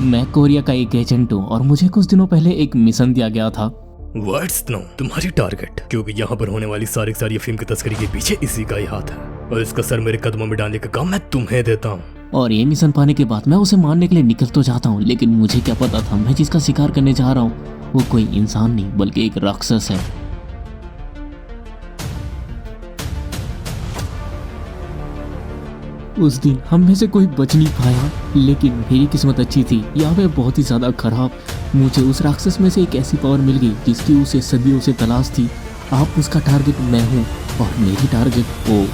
मैं कोरिया का एक एजेंट हूँ और मुझे कुछ दिनों पहले एक मिशन दिया गया था। वर्ड्स नो तुम्हारी टारगेट, क्योंकि यहाँ पर होने वाली सारी अफीम की तस्करी के पीछे इसी का ही हाथ है और इसका सर मेरे कदमों में डालने का काम मैं तुम्हें देता हूँ। और ये मिशन पाने के बाद मैं उसे मारने के लिए निकल तो जाता हूँ, लेकिन मुझे क्या पता था मैं जिसका शिकार करने जा रहा हूँ वो कोई इंसान नहीं बल्कि एक राक्षस है। उस दिन हम में से कोई बच नहीं पाया, लेकिन मेरी किस्मत अच्छी थी या फिर बहुत ही ज्यादा खराब। मुझे उस राक्षस में से एक ऐसी पावर मिल गई जिसकी उसे सदियों से तलाश थी। आप उसका टारगेट मैं हूँ और मेरी टारगेट वो।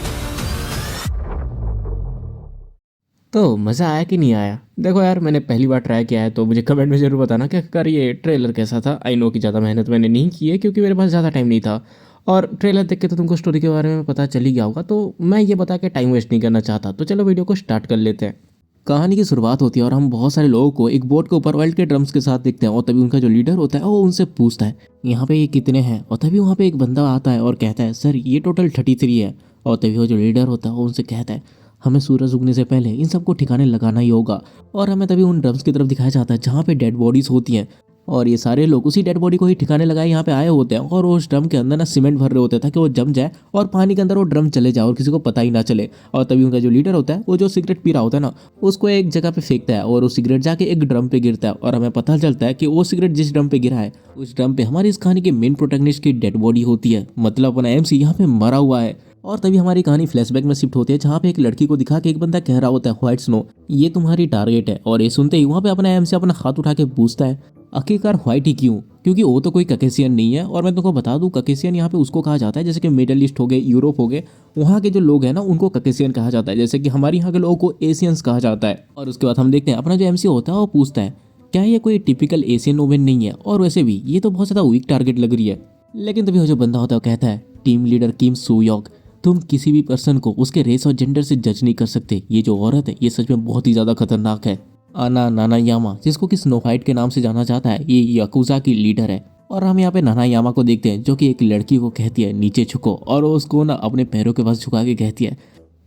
तो मज़ा आया कि नहीं आया? देखो यार, मैंने पहली बार ट्राई किया है तो मुझे कमेंट में ज़रूर बताना कि आखिरकार ये ट्रेलर कैसा था। आई नो कि ज़्यादा मेहनत मैंने नहीं की है क्योंकि मेरे पास ज़्यादा टाइम नहीं था, और ट्रेलर देख के तो तुमको स्टोरी के बारे में पता चल ही गया होगा, तो मैं ये बता के टाइम वेस्ट नहीं करना चाहता। तो चलो वीडियो को स्टार्ट कर लेते हैं। कहानी की शुरुआत होती है और हम बहुत सारे लोगों को एक बोट के ऊपर ऑयल के ड्रम्स के साथ देखते हैं, और तभी उनका जो लीडर होता है वो उनसे पूछता है यहाँ पे ये कितने हैं, और तभी वहाँ पे एक बंदा आता है और कहता है सर ये टोटल 33 है। और तभी वो जो लीडर होता है वो उनसे कहता है हमें सूरज उगने से पहले इन सबको ठिकाने लगाना ही होगा। और हमें तभी उन ड्रम्स की तरफ दिखाया जाता है जहाँ पे डेड बॉडीज होती हैं, और ये सारे लोग उसी डेड बॉडी को ही ठिकाने लगाए यहाँ पे आए होते हैं, और वो उस ड्रम के अंदर ना सीमेंट भर रहे होते हैं ताकि वो जम जाए और पानी के अंदर वो ड्रम चले जाए और किसी को पता ही ना चले। और तभी उनका जो लीडर होता है वो जो सिगरेट पी रहा होता है ना, उसको एक जगह पे फेंकता है और वो सिगरेट जाके एक ड्रम पे गिरता है, और हमें पता चलता है कि वो सिगरेट जिस ड्रम पे गिरा है उस ड्रम पे हमारी इस कहानी के मेन प्रोटैगनिस्ट की डेड बॉडी होती है, मतलब अपना एमसी यहाँ पे मरा हुआ है। और तभी हमारी कहानी फ्लैशबैक में शिफ्ट होती है जहाँ पे एक लड़की को दिखा के एक बंदा कह रहा होता है व्हाइट स्नो ये तुम्हारी टारगेट है। और ये सुनते ही वहाँ पे अपना एमसी अपना हाथ उठा के पूछता है आखिरकार व्हाइट ही क्यों, क्योंकि वो तो कोई ककेशियन नहीं है। और मैं तुमको बता दूं ककेशियन यहाँ पे उसको कहा जाता है जैसे कि मिडल ईस्ट हो गए, यूरोप हो गए, वहाँ के जो लोग हैं ना उनको ककेशियन कहा जाता है, जैसे कि हमारे यहाँ के लोगों को एशियंस कहा जाता है। और उसके बाद हम देखते हैं अपना जो एमसी होता है वो पूछता है क्या ये कोई टिपिकल एशियन वुमेन नहीं है, और वैसे भी ये तो बहुत ज़्यादा वीक टारगेट लग रही है। लेकिन तभी वो जो बंदा होता है वो कहता है टीम लीडर किम सूयोग तुम किसी भी पर्सन को उसके रेस और जेंडर से जज नहीं कर सकते। ये जो औरत है ये सच में बहुत ही ज़्यादा खतरनाक है। आना नानायामा, जिसको कि स्नो वाइट के नाम से जाना जाता है, ये याकुजा की लीडर है। और हम यहाँ पे नानायामा को देखते हैं जो कि एक लड़की को कहती है नीचे झुको, और वो उसको ना अपने पैरों के पास झुका के कहती है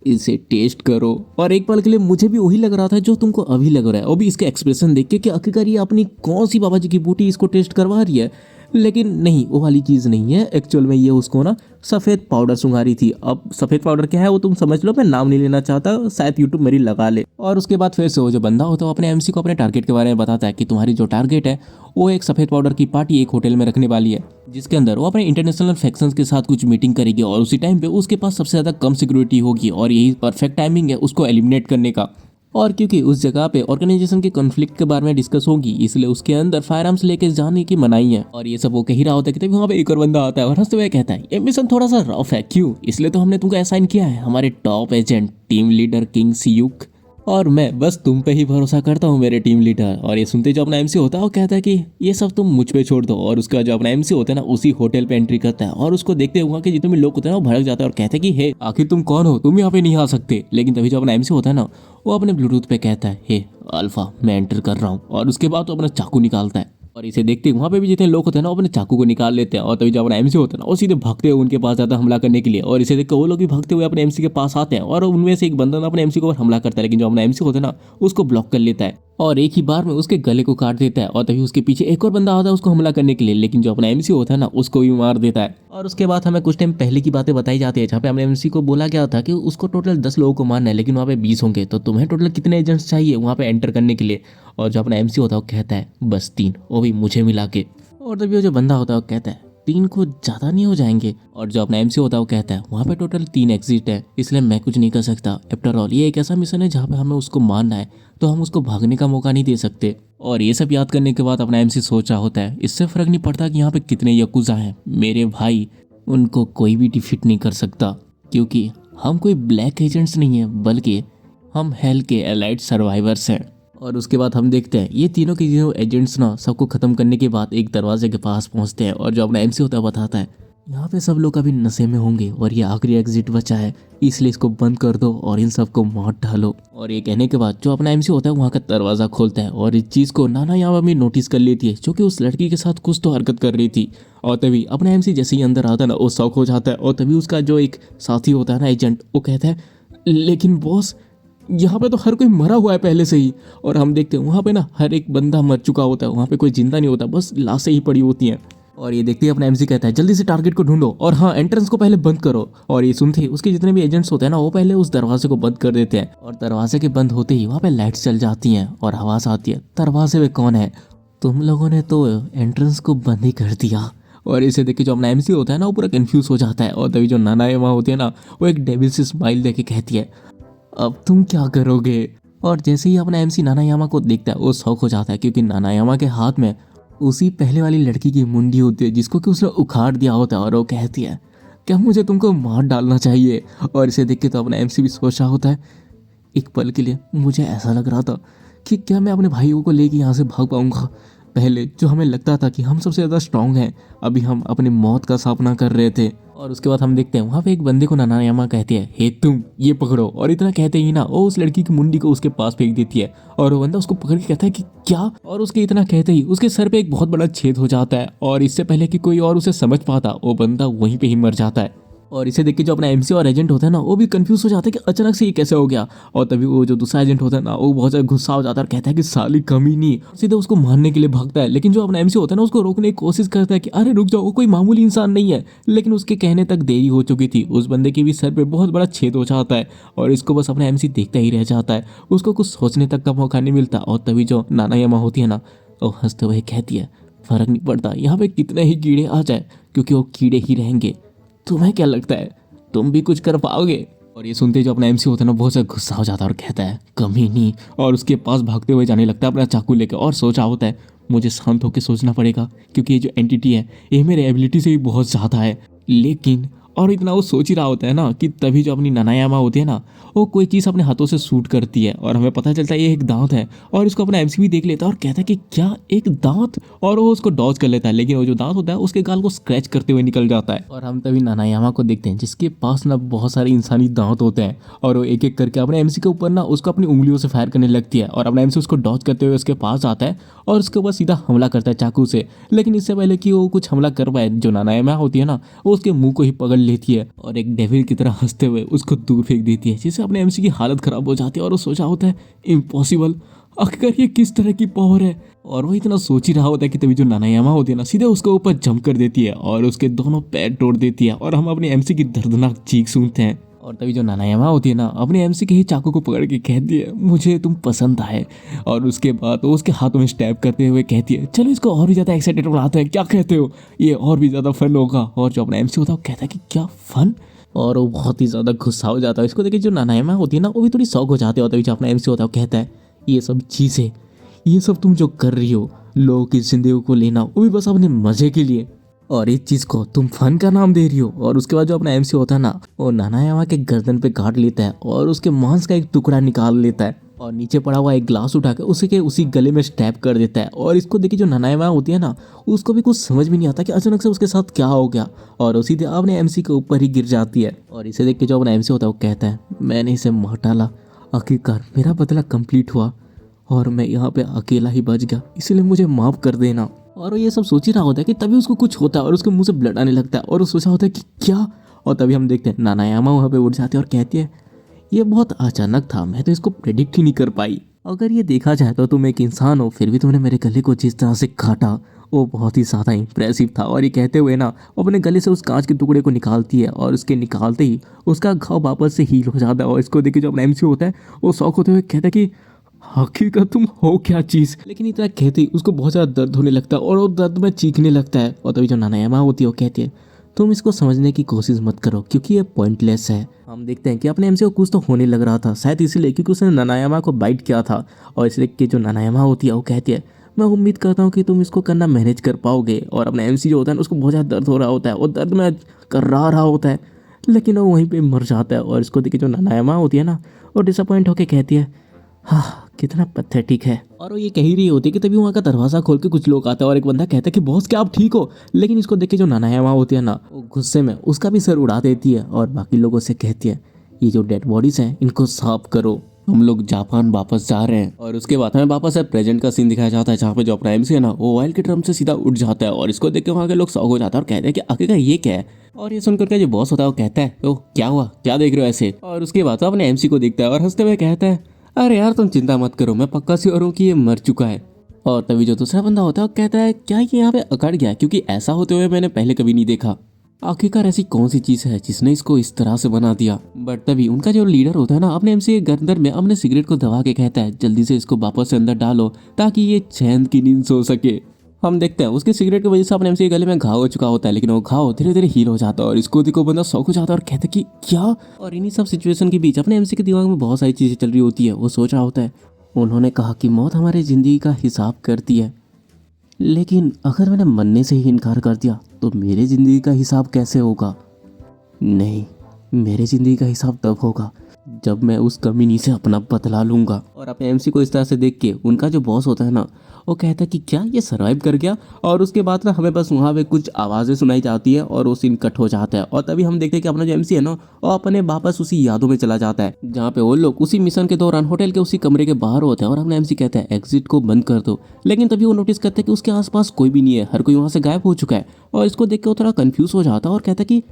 इसे टेस्ट करो। और एक पल के लिए मुझे भी वही लग रहा था जो तुमको अभी लग रहा है, और भी इसके एक्सप्रेशन देख के कि आखिरकार ये अपनी कौन सी बाबा जी की बूटी इसको टेस्ट करवा रही है। लेकिन नहीं, वो वाली चीज़ नहीं है। एक्चुअल में ये उसको ना सफ़ेद पाउडर सुंघा रही थी। अब सफ़ेद पाउडर क्या है वो तुम समझ लो, मैं नाम नहीं लेना चाहता, शायद यूट्यूब मेरी लगा ले। और उसके बाद फिर से वो जो बंदा होता है वो अपने एमसी को अपने टारगेट के बारे में बताता है कि तुम्हारी जो टारगेट है वो एक सफ़ेद पाउडर की पार्टी एक होटल में रखने वाली है, जिसके अंदर वो अपने इंटरनेशनल फैक्शंस के साथ कुछ मीटिंग करेगी, और उसी टाइम पे उसके पास सबसे ज़्यादा कम सिक्योरिटी होगी, और यही परफेक्ट टाइमिंग है उसको एलिमिनेट करने का। और क्योंकि उस जगह पे ऑर्गेनाइजेशन के कॉन्फ्लिक्ट के बारे में डिस्कस होगी, इसलिए उसके अंदर फायर आर्म्स लेके जाने की मनाही है। और ये सब वो कह ही रहा होता है कि तभी वहाँ पे एक और बंदा आता है और हंसते हुए कहता है ये मिशन थोड़ा सा रफ है, क्यों? इसलिए तो हमने तुमको असाइन किया है हमारे top agent team leader King सियुक, और मैं बस तुम पे ही भरोसा करता हूँ मेरे टीम लीडर। और ये सुनते जो अपना एमसी होता है वो कहता है कि ये सब तुम मुझ पे छोड़ दो। और उसका जो अपना एमसी होता है ना उसी होटल पे एंट्री करता है, और उसको देखते हुआ कि जितने भी लोग होते हैं ना वो भड़क जाता है और कहते हैं कि हे आखिर तुम कौन हो, तुम यहाँ पे नहीं आ सकते। लेकिन तभी जो अपना एमसी होता है ना वो अपने ब्लूटूथ पे कहता है हे अल्फा मैं एंटर कर रहा हूँ, और उसके बाद तो अपना चाकू निकालता है। और इसे देखते वहाँ पे भी जितने लोग होते हैं ना वो अपने चाकू को निकाल लेते हैं, और तभी जो अपना एमसी होता है ना वो सीधे भागते हुए उनके पास जाता है हमला करने के लिए। और इसे देख वो लोग भी भागते हुए अपने एमसी के पास आते हैं, और उनमें से एक बंदा अपने एमसी के ऊपर हमला करता है, लेकिन जो अपना एमसी होता है ना उसको ब्लॉक कर लेता है और एक ही बार में उसके गले को काट देता है। और तभी उसके पीछे एक और बंदा आता है उसको हमला करने के लिए, लेकिन जो अपना एमसी होता है ना उसको भी मार देता है। और उसके बाद हमें कुछ टाइम पहले की बातें बताई जाती है जहाँ पे अपने एमसी को बोला गया था कि उसको टोटल 10 लोगों को मारना है, लेकिन वहाँ पे 20 होंगे, तो तुम्हें टोटल कितने एजेंट्स चाहिए वहाँ पे एंटर करने के लिए? और जो अपना एमसी होता है वो कहता है बस 3, वो भी मुझे मिला के। और तभी वो जो बंदा होता है वो कहता है 3 को ज़्यादा नहीं हो जाएंगे? और जो अपना एमसी होता है वो कहता है वहाँ पे टोटल 3 एग्जिट है, इसलिए मैं कुछ नहीं कर सकता। आफ्टर ऑल ये एक ऐसा मिशन है जहाँ पे हमें उसको मारना है, तो हम उसको भागने का मौका नहीं दे सकते। और ये सब याद करने के बाद अपना एमसी सोच रहा होता है इससे फ़र्क नहीं पड़ता कि यहाँ पे कितने यकुजा हैं, मेरे भाई उनको कोई भी डिफीट नहीं कर सकता, क्योंकि हम कोई ब्लैक एजेंट्स नहीं हैं बल्कि हम हेल के एलाइट सर्वाइवर्स हैं। और उसके बाद हम देखते हैं ये तीनों के तीनों एजेंट्स ना सबको ख़त्म करने के बाद एक दरवाजे के पास पहुंचते हैं, और जो अपना एमसी होता है बताता है यहाँ पे सब लोग अभी नशे में होंगे और ये आखिरी एग्जिट बचा है, इसलिए इसको बंद कर दो और इन सबको मार डालो। और ये कहने के बाद जो अपना एमसी होता है वहाँ का दरवाज़ा खोलता है, और इस चीज़ को नानायामा भी नोटिस कर लेती है जो कि उस लड़की के साथ कुछ तो हरकत कर रही थी। और तभी अपना एमसी जैसे ही अंदर आता है ना वो शॉक हो जाता है, और तभी उसका जो एक साथी होता है ना एजेंट, वो कहता है लेकिन बॉस यहाँ पे तो हर कोई मरा हुआ है पहले से ही। और हम देखते हैं वहाँ पे ना हर एक बंदा मर चुका होता है, वहाँ पे कोई जिंदा नहीं होता, बस लाशें ही पड़ी होती हैं। और ये देखते ही अपना एमसी कहता है जल्दी से टारगेट को ढूंढो और हाँ एंट्रेंस को पहले बंद करो। और ये सुनते ही उसके जितने भी एजेंट्स होते हैं ना वो पहले उस दरवाजे को बंद कर देते हैं। और दरवाजे के बंद होते ही वहाँ पे लाइट्स चल जाती हैं और आवाज आती है दरवाजे पे कौन है, तुम लोगों ने तो एंट्रेंस को बंद ही कर दिया। और इसे देख के जो अपना एमसी होता है ना वो पूरा कंफ्यूज हो जाता है। और तभी जो नाना वहाँ होती है ना वो एक डेविल से स्माइल देके कहती है अब तुम क्या करोगे। और जैसे ही अपना एमसी नाना यामा को देखता है वो शौक हो जाता है क्योंकि नाना यामा के हाथ में उसी पहले वाली लड़की की मुंडी होती है जिसको कि उसने उखाड़ दिया होता है। और वो कहती है क्या मुझे तुमको मार डालना चाहिए। और इसे देख के तो अपना एमसी भी सोच रहा होता है एक पल के लिए मुझे ऐसा लग रहा था कि क्या मैं अपने भाइयों को लेके यहाँ से भाग पाऊंगा। पहले जो हमें लगता था कि हम सबसे ज़्यादा स्ट्रांग हैं, अभी हम अपनी मौत का सामना कर रहे थे। और उसके बाद हम देखते हैं वहाँ पे एक बंदे को नाना यामा कहती है हे तुम ये पकड़ो। और इतना कहते ही ना वो उस लड़की की मुंडी को उसके पास फेंक देती है और वो बंदा उसको पकड़ के कहता है कि क्या। और उसके इतना कहते ही उसके सर पे एक बहुत बड़ा छेद हो जाता है और इससे पहले कि कोई और उसे समझ पाता वो बंदा वहीं पे ही मर जाता है। और इसे देख के जो अपना एमसी और एजेंट होता है ना वो भी कंफ्यूज हो जाते हैं कि अचानक से ये कैसे हो गया। और तभी वो जो दूसरा एजेंट होता है ना वो बहुत ज़्यादा गुस्सा हो जाता है और कहता है कि साली कमी नहीं, सीधे उसको मारने के लिए भागता है। लेकिन जो अपना एमसी होता है ना उसको रोकने की कोशिश करता है कि अरे रुक जाओ वो कोई मामूली इंसान नहीं है। लेकिन उसके कहने तक देरी हो चुकी थी, उस बंदे के भी सर पे बहुत बड़ा छेद हो जाता है और इसको बस अपना एमसी देखता ही रह जाता है, उसको कुछ सोचने तक का मौका नहीं मिलता। और तभी जो नाना यामा होती है ना वो हंसते हुए कहती है फर्क नहीं पड़ता यहाँ पे कितने ही कीड़े आ जाए क्योंकि वो कीड़े ही रहेंगे, तुम्हें क्या लगता है तुम भी कुछ कर पाओगे। और ये सुनते जो अपना एमसी होता है ना बहुत सा गुस्सा हो जाता है और कहता है कमी नहीं। और उसके पास भागते हुए जाने लगता है अपना चाकू लेकर और सोचा होता है मुझे शांत होकर सोचना पड़ेगा क्योंकि ये जो एंटिटी है ये मेरे एबिलिटी से भी बहुत ज़्यादा है। लेकिन और इतना वो सोच ही रहा होता है ना कि तभी जो अपनी नानायामा होती है ना वो कोई चीज़ अपने हाथों से शूट करती है और हमें पता चलता है ये एक दांत है। और इसको अपना एमसी भी देख लेता है और कहता है कि क्या एक दांत, और वो उसको डॉज कर लेता है। लेकिन वो जो दांत होता है उसके गाल को स्क्रैच करते हुए निकल जाता है। और हम तभी नानायामा को देखते हैं जिसके पास ना बहुत सारे इंसानी दांत होते हैं और वो एक एक करके अपने एमसी के ऊपर ना उसको अपनी उंगलियों से फायर करने लगती है। और अपना एमसी उसको डॉज करते हुए उसके पास आता है और उसके ऊपर सीधा हमला करता है चाकू से। लेकिन इससे पहले कि वो कुछ हमला कर पाए जो नानायामा होती है ना वो उसके मुंह को ही पकड़ लेती है और एक डेविल की तरह हंसते हुए उसको दूर फेंक देती है, जिससे अपने एमसी की हालत खराब हो जाती है। और वो सोचा होता है इम्पॉसिबल, आखिर ये किस तरह की पावर है। और वो इतना सोच ही रहा होता है कि तभी जो नानायामा होती है ना सीधे उसके ऊपर जंप कर देती है और उसके दोनों पैर तोड़ देती है और हम अपने एमसी की दर्दनाक चीख सुनते हैं। और तभी जो नानायामा होती है ना अपने एमसी के ही चाकू को पकड़ के कहती है मुझे तुम पसंद आए। और उसके बाद वो उसके हाथों में स्टैब करते हुए कहती है चलो इसको और भी ज़्यादा एक्साइटेड बनाते हैं, क्या कहते हो, ये और भी ज़्यादा फन होगा। और जो अपना एमसी होता है वो कहता है कि क्या फन, और वो बहुत ही ज़्यादा गुस्सा हो जाता है। इसको देखे जो नानायामा होती है ना वो भी थोड़ी शौक हो जाती है। और तभी जो अपना एमसी होता है वो कहता है ये सब चीज़ें, ये सब तुम जो कर रही हो लोगों की जिंदगी को लेना वो भी बस अपने मज़े के लिए, और इस चीज़ को तुम फन का नाम दे रही हो। और उसके बाद जो अपना एमसी होता है ना वो नानायामा के गर्दन पे काट लेता है और उसके मांस का एक टुकड़ा निकाल लेता है और नीचे पड़ा हुआ एक ग्लास उठाकर उसी गले में स्टैब कर देता है। और इसको देखिए जो नानायामा होती है ना उसको भी कुछ समझ में नहीं आता कि अचानक से उसके साथ क्या हो गया और सीधे अपने एमसी के ऊपर ही गिर जाती है। और इसे देख के जो अपना एमसी होता है वो कहता है मैंने इसे मार डाला, आखिरकार मेरा बदला कंप्लीट हुआ और मैं यहाँ पे अकेला ही बच गया, इसलिए मुझे माफ़ कर देना। और वो ये सब सोच ही रहा होता है कि तभी उसको कुछ होता है और उसके मुंह से ब्लड आने लगता है और वो सोचा होता है कि क्या। और तभी हम देखते हैं नानायामा वहाँ पे उठ जाती है और कहती है ये बहुत अचानक था, मैं तो इसको प्रेडिक्ट ही नहीं कर पाई। अगर ये देखा जाए तो तुम एक इंसान हो फिर भी तुमने मेरे गले को जिस तरह से काटा वो बहुत ही ज़्यादा इंप्रेसिव था। और ये कहते हुए ना वो अपने गले से उस कांच के टुकड़े को निकालती है और उसके निकालते ही उसका घाव वापस से हील हो जाता है। और इसको देखिए जो अपना एमसी होता है वो शौक होते हुए कहता है कि आखिरकार तुम हो क्या चीज़। लेकिन इतना कहते ही उसको बहुत ज़्यादा दर्द होने लगता है और वो दर्द में चीखने लगता है। और तभी जो नानायामा होती है वो कहती है तुम इसको समझने की कोशिश मत करो क्योंकि ये पॉइंटलेस है। हम देखते हैं कि अपने एमसी को कुछ तो होने लग रहा था, शायद इसीलिए क्योंकि उसने नानायामा को बाइट किया था। और इसलिए कि जो नानायामा होती है वो कहती है मैं उम्मीद करता हूँ कि तुम इसको करना मैनेज कर पाओगे। और अपना एमसी जो होता है ना उसको बहुत ज़्यादा दर्द हो रहा होता है, वो दर्द में कर्रा रहा होता है लेकिन वो वहीं पर मर जाता है। और इसको देखिए जो नानायामा होती है ना वो डिसअपॉइंट होकर कहती है हाँ कितना पैथेटिक है। और वो ये कह ही रही होती है कि तभी वहाँ का दरवाज़ा खोल के कुछ लोग आते हैं और एक बंदा कहता है कि बॉस क्या आप ठीक हो। लेकिन इसको देख के जो नानायामा होती है ना वो गुस्से में उसका भी सर उड़ा देती है और बाकी लोगों से कहती है ये जो डेड बॉडीज़ हैं इनको साफ करो। हम लोग जापान वापस जा रहे हैं। और उसके बाद हमें वापस से प्रेजेंट का सीन दिखाया जाता है जहाँ पे जो अपना एमसी है ना वो ऑयल के ड्रम से सीधा उठ जाता है और इसको देख के वहाँ के लोग शॉक हो जाते हैं और कहते हैं कि आखिर ये क्या है। और ये सुनकर के जो बॉस होता है वो कहता है ओ क्या हुआ, क्या देख रहे हो ऐसे। और उसके बाद तो अपने एमसी को देखता है और हंसते हुए कहता है अरे यार तुम चिंता मत करो, मैं पक्का श्योर हूँ कि ये मर चुका है। और तभी जो दूसरा बंदा होता है वो कहता है क्या ये यहाँ पे अकड़ गया, क्योंकि ऐसा होते हुए मैंने पहले कभी नहीं देखा। आखिरकार ऐसी कौन सी चीज है जिसने इसको इस तरह से बना दिया। बट तभी उनका जो लीडर होता है ना अपने एमसी के गर्दन में अपने सिगरेट को दबा के कहता है जल्दी से इसको वापस से अंदर डालो ताकि ये चैन की नींद सो सके। हम देखते हैं उसके सिगरेट की वजह से अपने एमसी के गले में घाव हो चुका होता है, लेकिन वो घाव धीरे धीरे हील हो जाता है और इसको देखो बंदा शौक हो जाता है और कहता है कि क्या। और इन्हीं सब सिचुएशन के बीच अपने एमसी के दिमाग में बहुत सारी चीजें चल रही होती है। वो सोच रहा होता है उन्होंने कहा कि मौत हमारी जिंदगी का हिसाब करती है, लेकिन अगर मैंने मरने से ही इनकार कर दिया तो मेरी ज़िंदगी का हिसाब कैसे होगा। नहीं, मेरी ज़िंदगी का हिसाब तब होगा जब मैं उस कमीनी से अपना बदला लूँगा। और अपने एमसी को इस तरह से देख के उनका जो बॉस होता है ना वो कहता है कि क्या ये सर्वाइव कर गया। और उसके बाद ना हमें बस वहाँ पे कुछ आवाज़ें सुनाई जाती है और वो सीन कट हो जाता है। और तभी हम देखते हैं कि अपना जो एमसी है ना वो अपने वापस उसी यादों में चला जाता है जहाँ पे वो लोग उसी मिशन के दौरान होटल के उसी कमरे के बाहर होते हैं और अपना एमसी कहता है एग्जिट को बंद कर दो। लेकिन तभी वो नोटिस करते हैं कि उसके आसपास कोई भी नहीं है, हर कोई वहाँ से गायब हो चुका है। और इसको देख के वो थोड़ा कन्फ्यूज हो जाता है और कहता है कि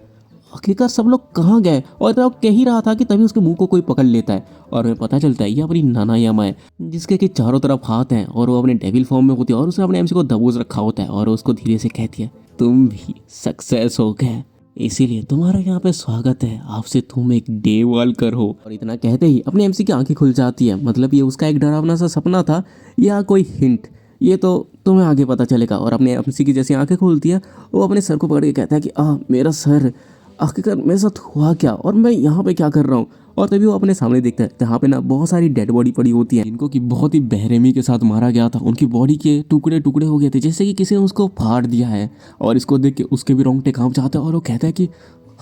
आखिरकार सब लोग कहाँ गए। और इतना कह ही रहा था कि तभी उसके मुंह को कोई पकड़ लेता है और हमें पता चलता है ये अपनी नाना यामा है जिसके कि चारों तरफ हाथ हैं और वो अपने डेविल फॉर्म में होती है और उसने अपने एमसी को दबोच रखा होता है और उसको धीरे से कहती है तुम भी सक्सेस हो गए, इसीलिए तुम्हारा यहाँ पे स्वागत है, आपसे तुम एक डे वर्कर हो। और इतना कहते ही अपने एमसी की आंखें खुल जाती है। मतलब ये उसका एक डरावना सा सपना था या कोई हिंट, ये तो तुम्हें आगे पता चलेगा। और अपने एमसी की जैसी आंखें खुलती है वो अपने सर को पकड़ के कहता है कि मेरा सर, आखिरकार मेरे साथ हुआ क्या और मैं यहाँ पे क्या कर रहा हूँ। और तभी वो अपने सामने देखता है जहाँ पे ना बहुत सारी डेड बॉडी पड़ी होती है जिनको कि बहुत ही बेरहमी के साथ मारा गया था। उनकी बॉडी के टुकड़े टुकड़े हो गए थे जैसे कि किसी ने उसको फाड़ दिया है। और इसको देख के उसके भी रोंगटे कांप जाते हैं और वो कहता है कि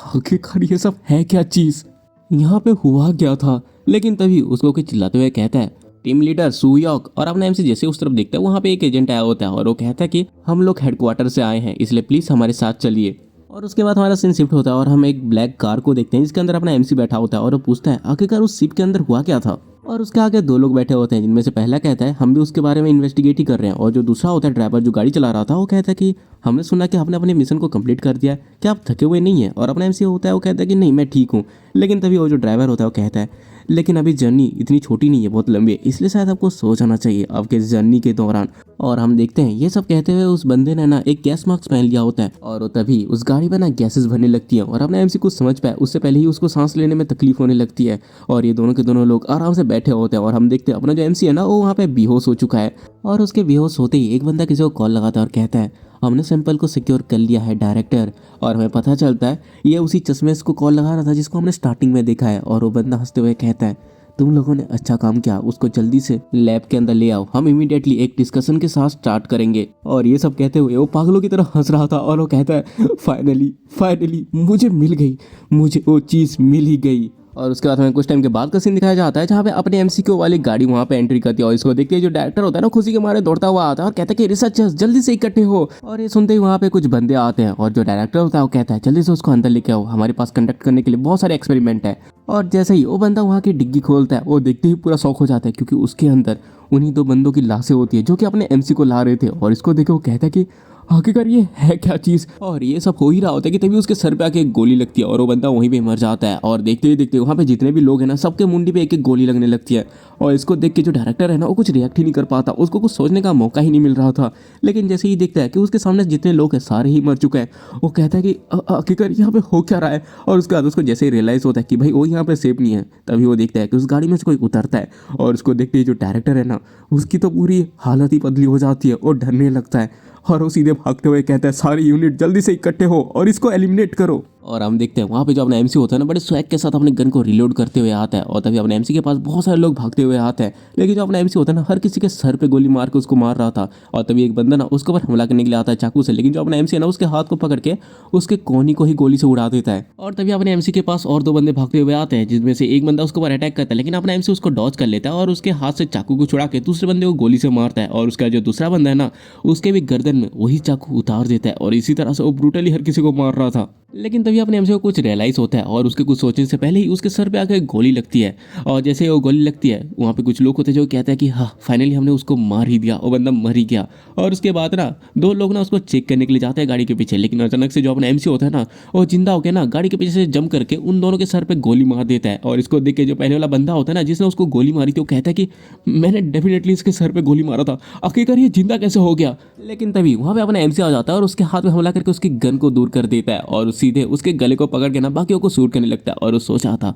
आखिरकार ये सब है क्या चीज़, यहाँ पे हुआ क्या था। लेकिन तभी उसको कोई चिल्लाते हुए कहता है टीम लीडर सुयोक। और अपना एमसी जैसे उस तरफ देखता है वहाँ पे एक एजेंट आया होता है और वो कहता है कि हम लोग हेडक्वार्टर से आए हैं, इसलिए प्लीज़ हमारे साथ चलिए। और उसके बाद हमारा सीन शिफ्ट होता है और हम एक ब्लैक कार को देखते हैं जिसके अंदर अपना एमसी बैठा होता है और वो पूछता है आखिरकार उस शिप के अंदर हुआ क्या था। और उसके आगे दो लोग बैठे होते हैं जिनमें से पहला कहता है हम भी उसके बारे में इन्वेस्टिगेट ही कर रहे हैं। और जो दूसरा होता है ड्राइवर जो गाड़ी चला रहा था वो कहता है कि हमने सुना कि आपने अपने मिशन को कंप्लीट कर दिया है, क्या आप थके हुए नहीं हैं। और अपना एमसी होता है वो कहता है कि नहीं मैं ठीक हूँ। लेकिन तभी वो जो ड्राइवर होता है वो कहता है लेकिन अभी जर्नी इतनी छोटी नहीं है, बहुत लंबी है, इसलिए शायद आपको सो जाना चाहिए आपके जर्नी के दौरान। और हम देखते हैं ये सब कहते हुए उस बंदे ने ना एक गैस मास्क पहन लिया होता है और वो तभी उस गाड़ी में ना गैसेस भरने लगती हैं। और अपना एमसी कुछ समझ पाए उससे पहले ही उसको सांस लेने में तकलीफ होने लगती है और ये दोनों के दोनों लोग आराम से बैठे होते हैं। और हम देखते हैं अपना जो एमसी है ना वो वहाँ पे बेहोश हो चुका है। और उसके बेहोश होते ही एक बंदा किसी को कॉल लगाता है और कहता है हमने सैंपल को सिक्योर कर लिया है डायरेक्टर। और हमें पता चलता है ये उसी चश्मे को कॉल लगा रहा था जिसको हमने स्टार्टिंग में देखा है। और वो बंदा हंसते हुए कहता है तुम लोगों ने अच्छा काम किया, उसको जल्दी से लैब के अंदर ले आओ, हम इमीडिएटली एक डिस्कशन के साथ स्टार्ट करेंगे। और ये सब कहते हुए वो पागलों की तरह हंस रहा था और वो कहता है फाइनली मुझे मिल गई, मुझे वो चीज़ मिल ही गई। और उसके बाद हमें कुछ टाइम के बाद का सीन दिखाया जाता है जहाँ पे अपने एमसीक्यू वाली गाड़ी वहाँ पे एंट्री करती है। और इसको देखते ही जो डायरेक्टर होता है ना खुशी के मारे दौड़ता हुआ आता है और कहता है कि रिसर्चर्स जल्दी से इकट्ठे हो। और ये सुनते ही वहाँ पे कुछ बंदे आते हैं और जो डायरेक्टर होता है वो कहता है जल्दी से उसको अंदर लेके आओ, हमारे पास कंडक्ट करने के लिए बहुत सारे एक्सपेरिमेंट है। और जैसे ही वो बंदा वहाँ की डिग्गी खोलता है वो देखते ही पूरा शौक हो जाता है क्योंकि उसके अंदर उन्हीं दो बंदों की लाशें होती है जो कि अपने एमसी को ला रहे थे। और इसको देखे वो कहता है कि आखिरकार ये है क्या चीज़। और ये सब हो ही रहा होता है कि तभी उसके सर पे आके एक गोली लगती है और वो बंदा वहीं पे मर जाता है। और देखते ही देखते वहाँ पे जितने भी लोग हैं ना सबके मुंडी पे एक एक गोली लगने लगती है। और इसको देख के जो डायरेक्टर है ना वो कुछ रिएक्ट ही नहीं कर पाता, उसको कुछ सोचने का मौका ही नहीं मिल रहा था। लेकिन जैसे ही देखता है कि उसके सामने जितने लोग हैं सारे ही मर चुके हैं वो कहता है कि आखिरकार यहाँ पे हो क्या रहा है। और उसके बाद उसको जैसे ही रियलाइज़ होता है कि भाई वो यहाँ पे सेफ नहीं है तभी वो देखता है कि उस गाड़ी में से कोई उतरता है। और उसको देखते ही जो डायरेक्टर है ना उसकी तो पूरी हालत ही बदली हो जाती है और डरने लगता है और वो सीधे भागते हुए कहता है सारी यूनिट जल्दी से इकट्ठे हो और इसको एलिमिनेट करो। और हम देखते हैं वहाँ पे जो अपना एमसी होता है ना बड़े स्वैग के साथ अपने गन को रिलोड करते हुए आता है। और तभी अपने एमसी के पास बहुत सारे लोग भागते हुए आते हैं लेकिन जो अपना एमसी होता है ना हर किसी के सर पे गोली मार के उसको मार रहा था। और तभी एक बंदा ना उसके ऊपर हमला करने के लिए आता है चाकू से, लेकिन जो अपना एमसी है ना उसके हाथ को पकड़ के उसके कोहनी को ही गोली से उड़ा देता है। और तभी अपने एमसी के पास और दो बंदे भागते हुए आते हैं जिसमें से एक बंदा उसके ऊपर अटैक करता है लेकिन अपना एमसी उसको डॉज कर लेता है और उसके हाथ से चाकू को छुड़ा के दूसरे बंदे को गोली से मारता है। और उसका जो दूसरा बंदा है ना उसके भी गर्दन में वही चाकू उतार देता है और इसी तरह से वो ब्रूटली हर किसी को मार रहा था। लेकिन तभी तभी अपने एमसी को कुछ रियलाइज होता है और उसके कुछ सोचने से पहले ही उसके सर पे आकर गोली लगती है। और जैसे ही वो गोली लगती है वहाँ पे कुछ लोग होते हैं जो कहते हैं कि हाँ फाइनली हमने उसको मार ही दिया, वो बंदा मर ही गया। और उसके बाद ना दो लोग ना उसको चेक करने के लिए जाते हैं गाड़ी के पीछे, लेकिन अचानक से जो अपना एमसी होता है ना वो जिंदा होकर ना गाड़ी के पीछे से जंप करके उन दोनों के सर पे गोली मार देता है। और इसको देख के जो पहले वाला बंदा होता है ना जिसने उसको गोली मारी थी वो कहता है कि मैंने डेफिनेटली इसके सर पे गोली मारा था, आखिरकार ये जिंदा कैसे हो गया। लेकिन तभी वहाँ पे अपना एमसी आ जाता है और उसके हाथ में हमला करके उसकी गन को दूर कर देता है और सीधे उसके गले को पकड़ के ना बाकियों को शूट करने लगता है। और वो सोच रहा था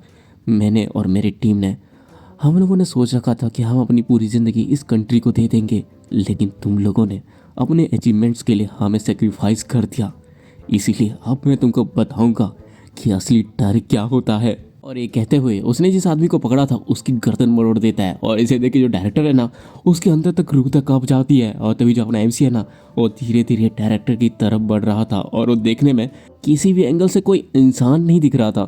मैंने और मेरी टीम ने, हम लोगों ने सोच रखा था कि हम अपनी पूरी ज़िंदगी इस कंट्री को दे देंगे, लेकिन तुम लोगों ने अपने अचीवमेंट्स के लिए हमें सेक्रीफाइस कर दिया। इसीलिए अब मैं तुमको बताऊंगा कि असली डर क्या होता है। और ये कहते हुए उसने जिस आदमी को पकड़ा था उसकी गर्दन मरोड़ देता है। और इसे देख के जो डायरेक्टर है ना उसके अंदर तक रूह तक कांप जाती है। और तभी जो अपना एमसी है ना वो धीरे धीरे डायरेक्टर की तरफ बढ़ रहा था और वो देखने में किसी भी एंगल से कोई इंसान नहीं दिख रहा था।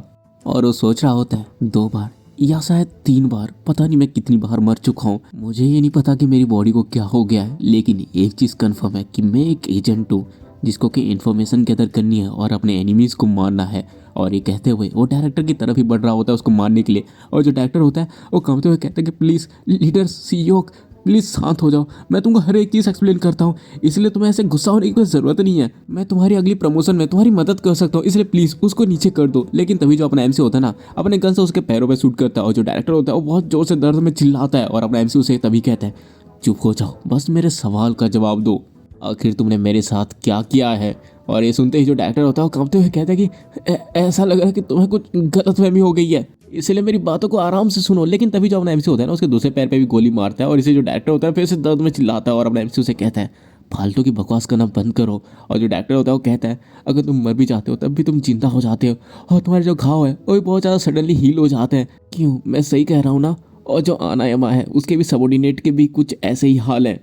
और वो सोच रहा होता है 2 बार या शायद 3 बार, पता नहीं मैं कितनी बार मर चुका हूँ, मुझे ये नहीं पता कि मेरी बॉडी को क्या हो गया है, लेकिन एक चीज़ कन्फर्म है कि मैं एक एजेंट हूँ जिसको कि इन्फॉर्मेशन गैदर करनी है और अपने एनिमीज़ को मारना है। और ये कहते हुए वो डायरेक्टर की तरफ ही बढ़ रहा होता है उसको मारने के लिए। और जो डायरेक्टर होता है वो कांपते हुए कहता है कि प्लीज़ लीडर सीईओ प्लीज़ शांत हो जाओ, मैं तुमको हर एक चीज़ एक्सप्लेन करता हूँ, इसलिए तुम्हें ऐसे गुस्सा होने की कोई ज़रूरत नहीं है, मैं तुम्हारी अगली प्रमोशन में तुम्हारी मदद कर सकता हूँ, इसलिए प्लीज़ उसको नीचे कर दो। लेकिन तभी जो अपना एमसी होता है ना अपने गन से उसके पैरों पे शूट करता है और जो डायरेक्टर होता है वो बहुत जोर से दर्द में चिल्लाता है। और अपना एमसी उसे तभी कहता है चुप हो जाओ, बस मेरे सवाल का जवाब दो, आखिर तुमने मेरे साथ क्या किया है। और ये सुनते ही जो डायरेक्टर होता है वो कांपते हुए कहता है कि ऐसा लग रहा है कि तुम्हें कुछ गलतफहमी हो गई है, इसलिए मेरी बातों को आराम से सुनो। लेकिन तभी जो अपना एमसी होता है ना उसके दूसरे पैर पे भी गोली मारता है और इसे जो डायरेक्टर होता है फिर से दर्द में चिल्लाता है और अपना एमसी उसे कहता है फालतू की बकवास करना बंद करो। और जो डायरेक्टर होता है वो कहता है अगर तुम मर भी जाते हो तब भी तुम जिंदा हो जाते हो और तुम्हारे जो घाव है वो भी बहुत ज़्यादा सडनली हील हो जाते हैं। क्यों, मैं सही कह रहा हूँ ना। और जो आनायमा है उसके भी सबॉर्डिनेट के भी कुछ ऐसे ही हाल है।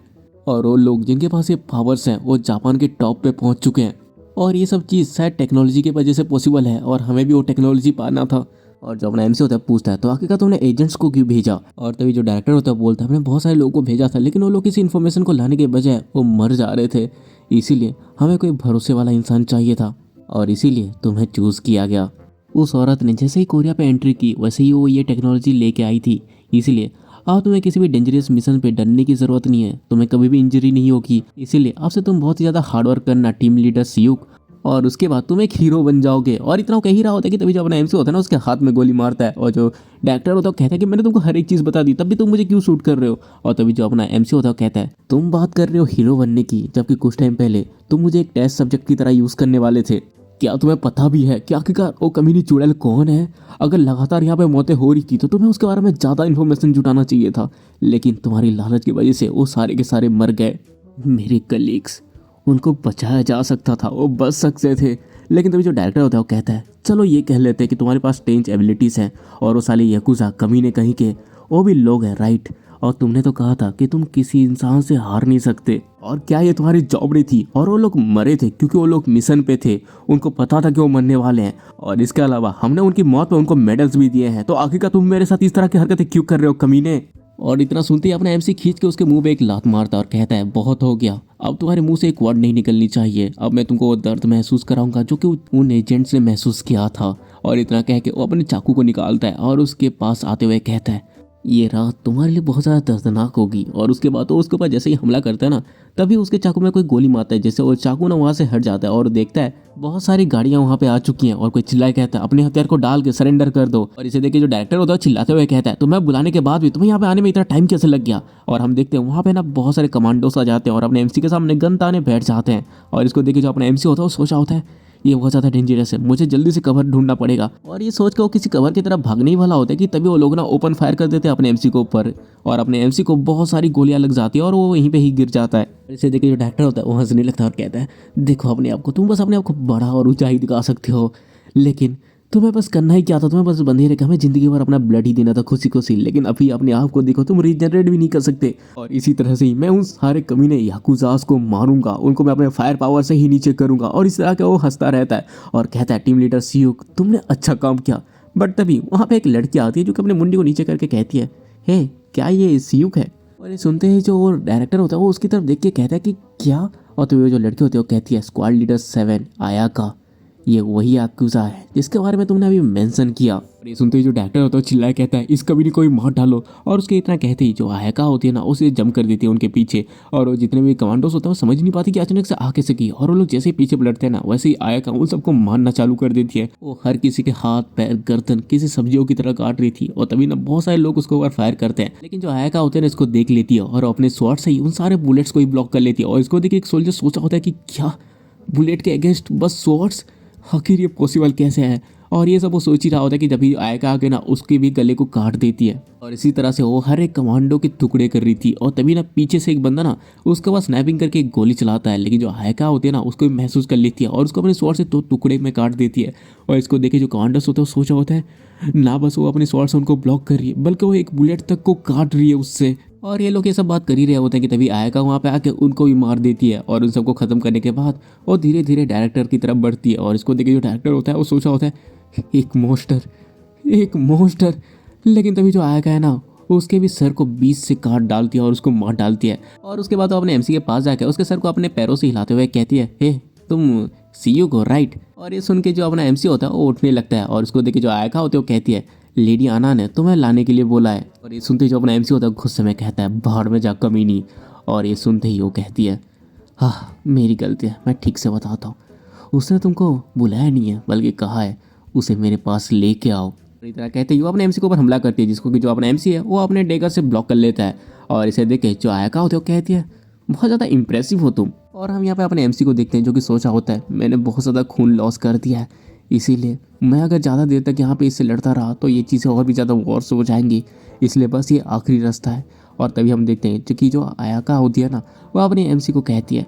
और वो लोग जिनके पास ये पावर्स हैं वो जापान के टॉप पे पहुंच चुके हैं। और ये सब चीज़ शायद टेक्नोलॉजी की वजह से पॉसिबल है और हमें भी वो टेक्नोलॉजी पाना था। और जब अपना एमसी होता है पूछता है तो आखिरकार तुमने एजेंट्स को क्यों भेजा। और तभी जो डायरेक्टर होता है बोलता है हमने बहुत सारे लोगों को भेजा था, लेकिन वो लोग किसी इन्फॉर्मेशन को लाने के बजाय वो मर जा रहे थे, इसीलिए हमें कोई भरोसे वाला इंसान चाहिए था और इसीलिए तुम्हें चूज़ किया गया। उस औरत ने जैसे ही कोरिया पे एंट्री की वैसे ही वो ये टेक्नोलॉजी लेके आई थी, इसीलिए अब तुम्हें किसी भी डेंजरस मिशन पे डरने की ज़रूरत नहीं है, तुम्हें कभी भी इंजरी नहीं होगी। इसीलिए अब से तुम बहुत ही ज़्यादा हार्डवर्क करना टीम लीडर सियुक, और उसके बाद तुम एक हीरो बन जाओगे। और इतना कह ही रहा होता है कि तभी जो अपना एमसी होता है ना उसके हाथ में गोली मारता है और जो डायरेक्टर होता है वो कहता है कि मैंने तुमको हर एक चीज़ बता दी तब भी तुम मुझे क्यों शूट कर रहे हो। और तभी जो अपना एमसी होता है वो कहता है तुम बात कर रहे हो हीरो बनने की, जबकि कुछ टाइम पहले तुम मुझे एक टेस्ट सब्जेक्ट की तरह यूज़ करने वाले थे। क्या तुम्हें पता भी है कि आखिरकार वो कमीनी चुड़ैल कौन है। अगर लगातार यहाँ पे मौतें हो रही थी तो तुम्हें उसके बारे में ज़्यादा इन्फॉर्मेशन जुटाना चाहिए था, लेकिन तुम्हारी लालच की वजह से वो सारे के सारे मर गए। मेरे कलीग्स, उनको बचाया जा सकता था, वो बच सकते थे। लेकिन तभी जो डायरेक्टर होता है वो कहता है चलो ये कह लेते हैं कि तुम्हारे पास स्ट्रेंज एबिलिटीज़ हैं और वो साले यकूजा कमीने कहीं के वो भी लोग हैं, राइट। और तुमने तो कहा था कि तुम किसी इंसान से हार नहीं सकते, और क्या ये तुम्हारी जॉब नहीं थी। और वो लोग मरे थे क्योंकि वो लोग मिशन पे थे, उनको पता था कि वो मरने वाले हैं। और इसके अलावा हमने उनकी मौत पे उनको मेडल्स भी दिए हैं, तो आखिरकार तुम मेरे साथ इस तरह की हरकतें क्यों कर रहे हो कमीने। और इतना सुनते ही अपना एमसी खींच के उसके मुंह पे एक लात मारता और कहता है बहुत हो गया, अब तुम्हारे मुंह से एक वर्ड नहीं निकलनी चाहिए, अब मैं तुमको वो दर्द महसूस कराऊंगा जो कि उन एजेंट्स ने महसूस किया था। और इतना कह के वो अपने चाकू को निकालता है और उसके पास आते हुए कहता है ये रात तुम्हारे लिए बहुत ज़्यादा दर्दनाक होगी। और उसके बाद वो उसके ऊपर जैसे ही हमला करता है ना तभी उसके चाकू में कोई गोली मारता है, जैसे वो चाकू ना वहाँ से हट जाता है और देखता है बहुत सारी गाड़ियाँ वहाँ पे आ चुकी हैं और कोई चिल्लाए कहता है अपने हथियार को डाल के सरेंडर कर दो। और इसे देख के जो डायरेक्टर होता है चिल्लाते हुए कहता है तो मैं बुलाने के बाद भी तुम्हें यहाँ पे आने में इतना टाइम कैसे लग गया। और हम देखते हैं वहाँ पे ना बहुत सारे कमांडोस आ जाते हैं और अपने एमसी के सामने गन ताने बैठ जाते हैं। और इसको देख के जो अपना एमसी होता है वो सोचा होता है ये बहुत ज़्यादा डेंजरस है, मुझे जल्दी से कवर ढूंढना पड़ेगा। और ये सोच के वो किसी कवर की तरफ भागने ही वाला होता है कि तभी वो लोग ना ओपन फायर कर देते हैं अपने एमसी को ऊपर और अपने एमसी को बहुत सारी गोलियां लग जाती है और वो वहीं पे ही गिर जाता है। इसे देख के जो डायरेक्टर होता है वो हंसने लगता है और कहता है देखो अपने आप को, तुम बस अपने आप को बड़ा और ऊंचाई दिखा सकते हो, लेकिन तुम्हें बस करना ही क्या था, तुम्हें बस बंधे रखा, हमें जिंदगी भर अपना ब्लड ही देना था खुशी खुशी। लेकिन अभी अपने आप को देखो, तुम रीजनरेट भी नहीं कर सकते। और इसी तरह से ही मैं उन सारे कमीने याकुजास को मारूंगा, उनको मैं अपने फायर पावर से ही नीचे करूंगा। और इस तरह का वो हंसता रहता है और कहता है टीम लीडर सियुक तुमने अच्छा काम किया। बट तभी वहाँ पे एक लड़की आती है जो कि अपने मुंडी को नीचे करके कहती है हे क्या ये सियुक है। और ये सुनते ही जो वो डायरेक्टर होता है वो उसकी तरफ देख के कहता है कि क्या। और तो वो जो लड़की होती है वो कहती है स्क्वाड लीडर 7 आयाका, ये वही याकुजा है जिसके बारे में तुमने अभी मेंशन किया। और ये सुनते ही जो डॉक्टर होता है चिल्लाए कहता है इसका भी नहीं कोई मार डालो। और उसके इतना कहते ही जो आयका होती है ना उसे जंप कर देती है उनके पीछे। और वो जितने भी कमांडोस होते हैं वो समझ नहीं पाती कि अचानक से आ कैसे की। और वो लोग जैसे ही पीछे पलटते हैं ना वैसे ही आयका उन सबको मारना चालू कर देती है। वो हर किसी के हाथ पैर गर्दन किसी सब्जियों की तरह काट रही थी। और तभी ना बहुत सारे लोग उसके ऊपर फायर करते हैं, लेकिन जो आयका होते हैं ना इसको देख लेती है और अपने स्वॉर्ड से ही उन सारे बुलेट्स को ही ब्लॉक कर लेती है। और इसको देख एक सोल्जर सोचा होता है कि क्या बुलेट के अगेंस्ट बस स्वॉर्ड्स, आखिर ये पॉसिबल कैसे है। और ये सब वो सोच ही रहा होता है कि जब भी आयका आके ना उसके भी गले को काट देती है। और इसी तरह से वो हर एक कमांडो के टुकड़े कर रही थी। और तभी ना पीछे से एक बंदा ना उसके पास स्नैपिंग करके एक गोली चलाता है, लेकिन जो आयका होती है ना उसको भी महसूस कर लेती है और उसको अपने स्वॉर्ड से दो टुकड़े में काट देती है। और इसको देखे जो कमांडर्स होते हैं वो सोचा होता है ना बस वो अपने स्वॉर्ड से उनको ब्लॉक कर रही है बल्कि वो एक बुलेट तक को काट रही है उससे। और ये लोग ये सब बात कर ही रहे होते हैं कि तभी आयका वहाँ पे आके उनको भी मार देती है। और उन सबको खत्म करने के बाद वो धीरे धीरे डायरेक्टर की तरफ बढ़ती है। और इसको देखे जो डायरेक्टर होता है वो सोचा होता है एक मोस्टर, एक मोस्टर। लेकिन तभी जो आयका है ना उसके भी सर को बीच से काट डालती है और उसको मार डालती है। और उसके बाद वो अपने एमसी के पास जाकर उसके सर को अपने पैरों से हिलाते हुए कहती है हे तुम सीयू को राइट। और ये सुन के जो अपना एमसी होता है वो उठने लगता है। और उसको देखे जो आयका होते है वो कहती है लेडी आना ने तुम्हें लाने के लिए बोला है। और ये सुनते ही जो अपना एमसी होता है गुस्से में कहता है बाहर में जा कमीनी। और ये सुनते ही वो कहती है हाँ मेरी गलती है, मैं ठीक से बताता हूँ। उसने तुमको बुलाया नहीं है बल्कि कहा है उसे मेरे पास लेके आओ। इस तरह कहते ही वो अपने एमसी के ऊपर हमला करती है, जिसको कि जो अपना एमसी है वो अपने डेगर से ब्लॉक कर लेता है। और इसे देख के जो आयका होते है वो कहती है बहुत ज़्यादा इंप्रेसिव हो तुम। और हम यहाँ पे अपने एमसी को देखते हैं जो कि सोचा होता है मैंने बहुत ज़्यादा खून लॉस कर दिया है, इसीलिए मैं अगर ज़्यादा देर तक यहाँ पे इससे लड़ता रहा तो ये चीज़ें और भी ज़्यादा वॉर्स हो जाएंगी, इसलिए बस ये आखिरी रास्ता है। और तभी हम देखते हैं कि जो आयका होती है ना वो अपने एमसी को कहती है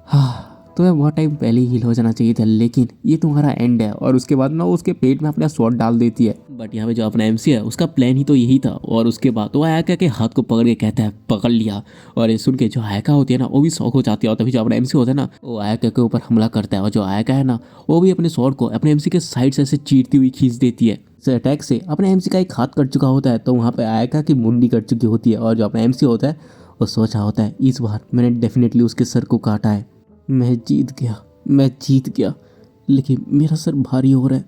हाँ तुम्हें बहुत टाइम पहले ही हील हो जाना चाहिए था, लेकिन ये तुम्हारा एंड है। और उसके बाद ना वो उसके पेट में अपना स्वॉर्ड डाल देती है। बट यहाँ पे जो अपना एमसी है उसका प्लान ही तो यही था। और उसके बाद वो आयका के हाथ को पकड़ के कहता है पकड़ लिया। और ये सुन के जो आयका होती है ना वो भी शौक हो जाती है। और तभी जो अपना एमसी होता है ना वो आयका के ऊपर हमला करता है। और जो आयका है ना वो भी अपने स्वॉर्ड को अपने एमसी के साइड से ऐसे चीरती हुई खींच देती है। इस अटैक से अपने एमसी का एक हाथ कट चुका होता है, तो वहाँ पे आयका की मुंडी कट चुकी होती है। और जो अपना एमसी होता है वो सोचा होता है इस बार मैंने डेफिनेटली उसके सर को काटा है, मैं जीत गया, मैं जीत गया। लेकिन मेरा सर भारी हो रहा है,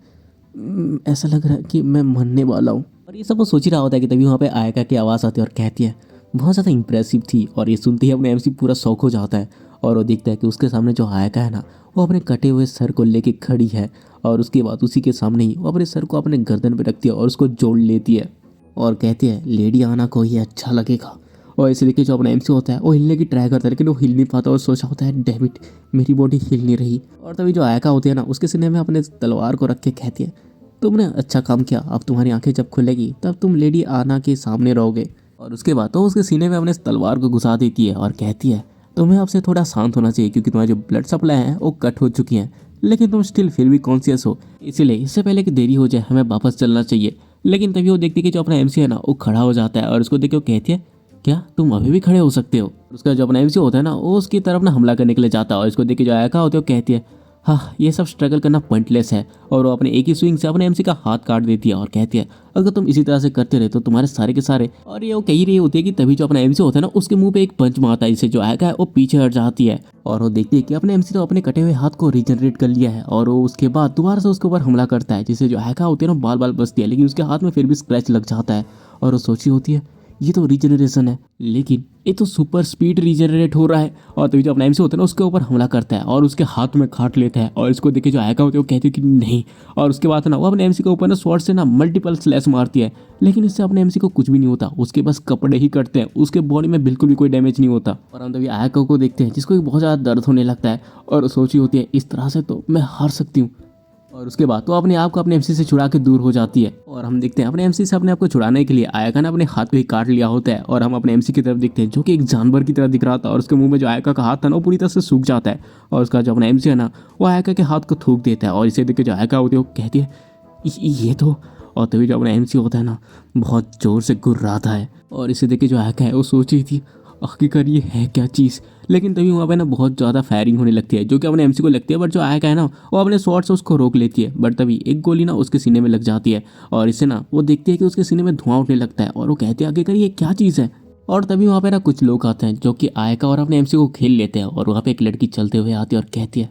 ऐसा लग रहा है कि मैं मरने वाला हूँ। और ये सब वो सोच ही रहा होता है कि तभी वहाँ पे आयका की आवाज़ आती है और कहती है बहुत ज़्यादा इंप्रेसिव थी। और ये सुनते ही अपने एमसी पूरा शौक हो जाता है। और वो देखता है कि उसके सामने जो आयका है ना वो अपने कटे हुए सर को लेके खड़ी है। और उसके बाद उसी के सामने ही वो अपने सर को अपने गर्दन पे रखती है और उसको जोड़ लेती है। और कहती है लेडी आना को ये अच्छा लगेगा। और इसे देखिए जो अपना एमसी होता है वो हिलने की ट्राई करता है, लेकिन वो हिल नहीं पाता। और सोचा होता है डैमिट मेरी बॉडी हिल नहीं रही। और तभी जो आयका होती है ना उसके सीने में अपने तलवार को रख के कहती है तुमने अच्छा काम किया, अब तुम्हारी आंखें जब खुलेगी तब तुम लेडी आना के सामने रहोगे। और उसके बाद तो उसके सीने में अपने तलवार को घुसा देती है और कहती है तुम्हें अब से थोड़ा शांत होना चाहिए, क्योंकि तुम्हारी जो ब्लड सप्लाई है वो कट हो चुकी है, लेकिन तुम स्टिल फिर भी कॉन्शियस हो, इसीलिए इससे पहले कि देरी हो जाए हमें वापस चलना चाहिए। लेकिन तभी वो देखती है कि जो अपना एमसी है ना वो खड़ा हो जाता है। और उसको देख के वो कहती है क्या तुम अभी भी खड़े हो सकते हो। उसका जो अपना एमसी होता है ना वो उसकी तरफ ना हमला करने के लिए जाता है। और इसको देख के जो आयका होती है वो कहती है हाँ ये सब स्ट्रगल करना पॉइंटलेस है। और वो अपने एक ही स्विंग से अपने एमसी का हाथ काट देती है और कहती है अगर तुम इसी तरह से करते रहे तो तुम्हारे सारे के सारे। और ये वो कही रही होती है कि तभी जो अपना एमसी होता है ना उसके मुंह पे एक पंच मारता है, जिससे जो आयका है वो पीछे हट जाती है। और वो देखती है कि अपने एमसी तो अपने कटे हुए हाथ को रिजनरेट कर लिया है। और वो उसके बाद दोबारा से उसके ऊपर हमला करता है, जिससे जो आयका होती है ना बाल बाल बचती है, लेकिन उसके हाथ में फिर भी स्क्रैच लग जाता है। और वो सोची होती है ये तो रीजनरेशन है, लेकिन ये तो सुपर स्पीड रीजनरेट हो रहा है। और तभी जो अपना एमसी होता है ना उसके ऊपर हमला करता है और उसके हाथ में काट लेता है। और इसको देखे जो आयका होती है वो कहती है कि नहीं। और उसके बाद ना वो अपने एमसी के ऊपर ना स्वॉर्ड से ना मल्टीपल स्लैश मारती है, लेकिन इससे अपने एमसी को कुछ भी नहीं होता, उसके बस कपड़े ही कटते हैं, उसके बॉडी में बिल्कुल भी कोई डैमेज नहीं होता। और हम तभी आयका को देखते हैं जिसको बहुत ज़्यादा दर्द होने लगता है। और सोची होती है इस तरह से तो मैं हार सकती हूँ। और उसके बाद तो अपने आप को अपने एमसी से छुड़ा के दूर हो जाती है। और हम देखते हैं अपने एमसी से अपने आप को छुड़ाने के लिए आयका ने अपने हाथ को ही काट लिया होता है। और हम अपने एमसी की तरफ देखते हैं जो कि एक जानवर की तरह दिख रहा था। और उसके मुंह में जो आयका का हाथ था ना वो पूरी तरह से सूख जाता है। और उसका जो अपना एमसी है ना वो आयका के हाथ को थूक देता है। और इसे देख के जो आयका होती है वो कहती है ये तो। और तभी जो अपना एमसी होता है ना बहुत जोर से गुर्राता है। और इसे देख के जो आयका है वो सोच रही थी आखिरकार ये है क्या चीज़। लेकिन तभी वहाँ पे ना बहुत ज़्यादा फायरिंग होने लगती है जो कि अपने एमसी को लगती है। बट जो आयका है ना वो अपने स्वॉर्ड से उसको रोक लेती है। बट तभी एक गोली ना उसके सीने में लग जाती है। और इससे ना वो देखती है कि उसके सीने में धुआं उठने लगता है। और वो कहती है आखिरकार ये क्या चीज़ है। और तभी वहाँ पे ना कुछ लोग आते हैं जो कि आयका और अपने एमसी को खेल लेते हैं। और वहाँ पे एक लड़की चलते हुए आती है और कहती है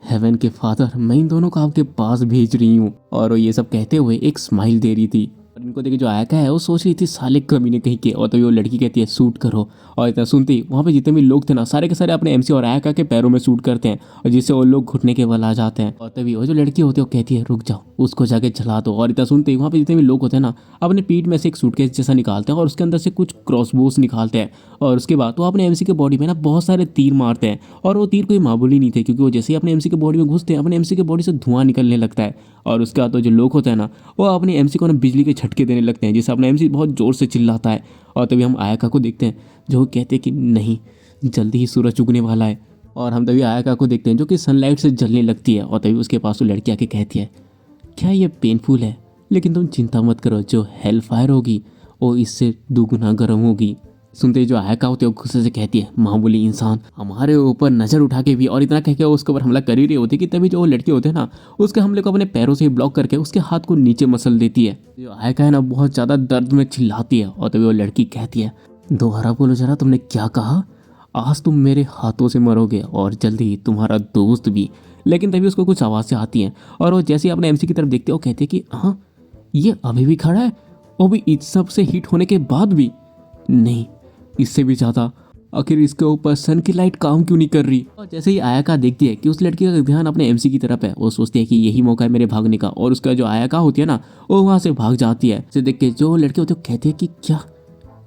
हेवन के फादर, मैं इन दोनों को आपके पास भेज रही हूँ। और वो ये सब कहते हुए एक स्माइल दे रही थी। और इनको देखे जो आयका है वो सोच रही थी साले कमीने कहीं के। और तभी वो लड़की कहती है सूट करो। और इतना सुनते ही वहाँ पे जितने भी लोग थे ना, सारे के सारे अपने एमसी और आयका के पैरों में सूट करते हैं, और जिससे वो लोग घुटने के बल आ जाते हैं। और तभी वो जो लड़की होती है वो कहती है रुक जाओ, उसको जाके चला दो। और इतना सुनते ही वहाँ पे जितने भी लोग होते हैं ना, अपने पीठ में से एक सूटकेस जैसा निकालते हैं और उसके अंदर से कुछ क्रॉसबोस निकालते हैं। और उसके बाद वो अपने एमसी के बॉडी में ना बहुत सारे तीर मारते हैं। और वो तीर कोई मामूली नहीं थे, क्योंकि वो जैसे ही अपने एमसी के बॉडी में घुसते हैं, अपने एमसी के बॉडी से धुआं निकलने लगता है। और उसके बाद तो जो लोग होते हैं ना, वो अपने एमसी को ना बिजली के झटके देने लगते हैं, जिससे अपना एमसी बहुत जोर से चिल्लाता है। और तभी हम आयका को देखते हैं जो कहते हैं कि नहीं, जल्दी ही सूरज उगने वाला है। और हम तभी आयका को देखते हैं जो कि सनलाइट से जलने लगती है। और तभी उसके पास वो लड़की आके कहती है क्या ये पेनफुल है, लेकिन तुम चिंता मत करो, जो हेल फायर होगी वो इससे दुगुना गर्म होगी। सुनते ही जो आयका होती है वो गुस्से से कहती है मामूली इंसान हमारे ऊपर नज़र उठा के भी, और इतना कह के वो उसके ऊपर हमला कर ही रही होती कि तभी जो वो लड़के होते हैं ना, उसके हमले को अपने पैरों से ही ब्लॉक करके उसके हाथ को नीचे मसल देती है। जो आयका है ना बहुत ज़्यादा दर्द में चिल्लाती है। और तभी वो लड़की कहती है दोबारा बोलो जरा, तुमने क्या कहा? आज तुम मेरे हाथों से मरोगे और जल्दी ही तुम्हारा दोस्त भी। लेकिन तभी उसको कुछ आवाज़ें आती हैं, और वो जैसे ही अपने एमसी की तरफ देखते हैं वो कहते हैं कि हाँ ये अभी भी खड़ा है, वो भी इस सब से हिट होने के बाद भी। नहीं, इससे भी ज़्यादा, आखिर इसके ऊपर सन की लाइट काम क्यों नहीं कर रही? और जैसे ही आयका देखती है कि उस लड़की का ध्यान अपने एमसी की तरफ है, वो सोचती है कि यही मौका है मेरे भागने का। और उसका जो आयका होती है ना, वो वहाँ से भाग जाती है। इसे देख के जो लड़के होते हैं वो कहते हैं कि क्या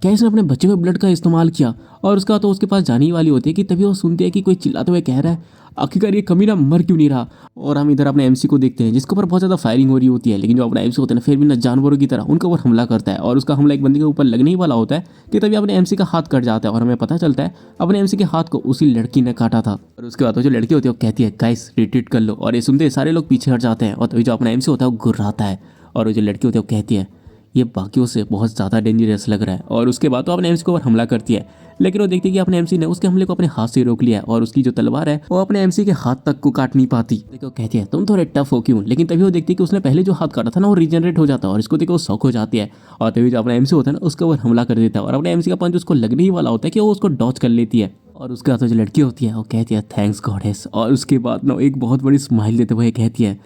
इसने अपने बच्चे में ब्लड का इस्तेमाल किया? और उसका तो उसके पास जाने ही वाली होती है कि तभी वो सुनते हैं कि कोई चिल्लाते हुए कह रहा है आखिरकार ये कमीना मर क्यों नहीं रहा। और हम इधर अपने एमसी को देखते हैं जिसके ऊपर बहुत ज़्यादा फायरिंग हो रही होती है, लेकिन जो अपना एमसी होता है ना फिर भी ना जानवरों की तरह उनके ऊपर हमला करता है। और उसका हमला एक बंदे के ऊपर लगने ही वाला होता है कि तभी अपने एमसी का हाथ कट जाता है। और हमें पता चलता है अपने एमसी के हाथ को उसी लड़की ने काटा था। और उसके बाद जो लड़की होती है वो कहती है गाइस रिट्रीट कर लो। और ये सुनते सारे लोग पीछे हट जाते हैं। और तभी जो अपना एमसी होता है वो गुर्राता है। और वो जो लड़की होती है वो कहती है ये बाकियों से बहुत ज़्यादा डेंजरस लग रहा है। और उसके बाद तो अपने एमसी के ऊपर हमला करती है, लेकिन वो देखती है कि अपने एमसी ने उसके हमले को अपने हाथ से रोक लिया है। और उसकी जो तलवार है वो अपने एमसी के हाथ तक को काट नहीं पाती। देखो कहती है तुम थोड़े टफ हो क्यों, लेकिन तभी वो देखती है कि उसने पहले जो हाथ काटा था ना वो रिजनरेट हो जाता है। और इसको देखो वो शौक हो जाती है। और तभी जो अपना एमसी होता है ना उसके ऊपर हमला कर देता है। और अपने एमसी का पंच उसको लगने ही वाला होता है कि वो उसको डॉच कर लेती है। और उसके बाद जो लड़की होती है वो कहती है थैंक्स गॉडेस। और उसके बाद ना एक बहुत बड़ी स्माइल देते हुए कहती है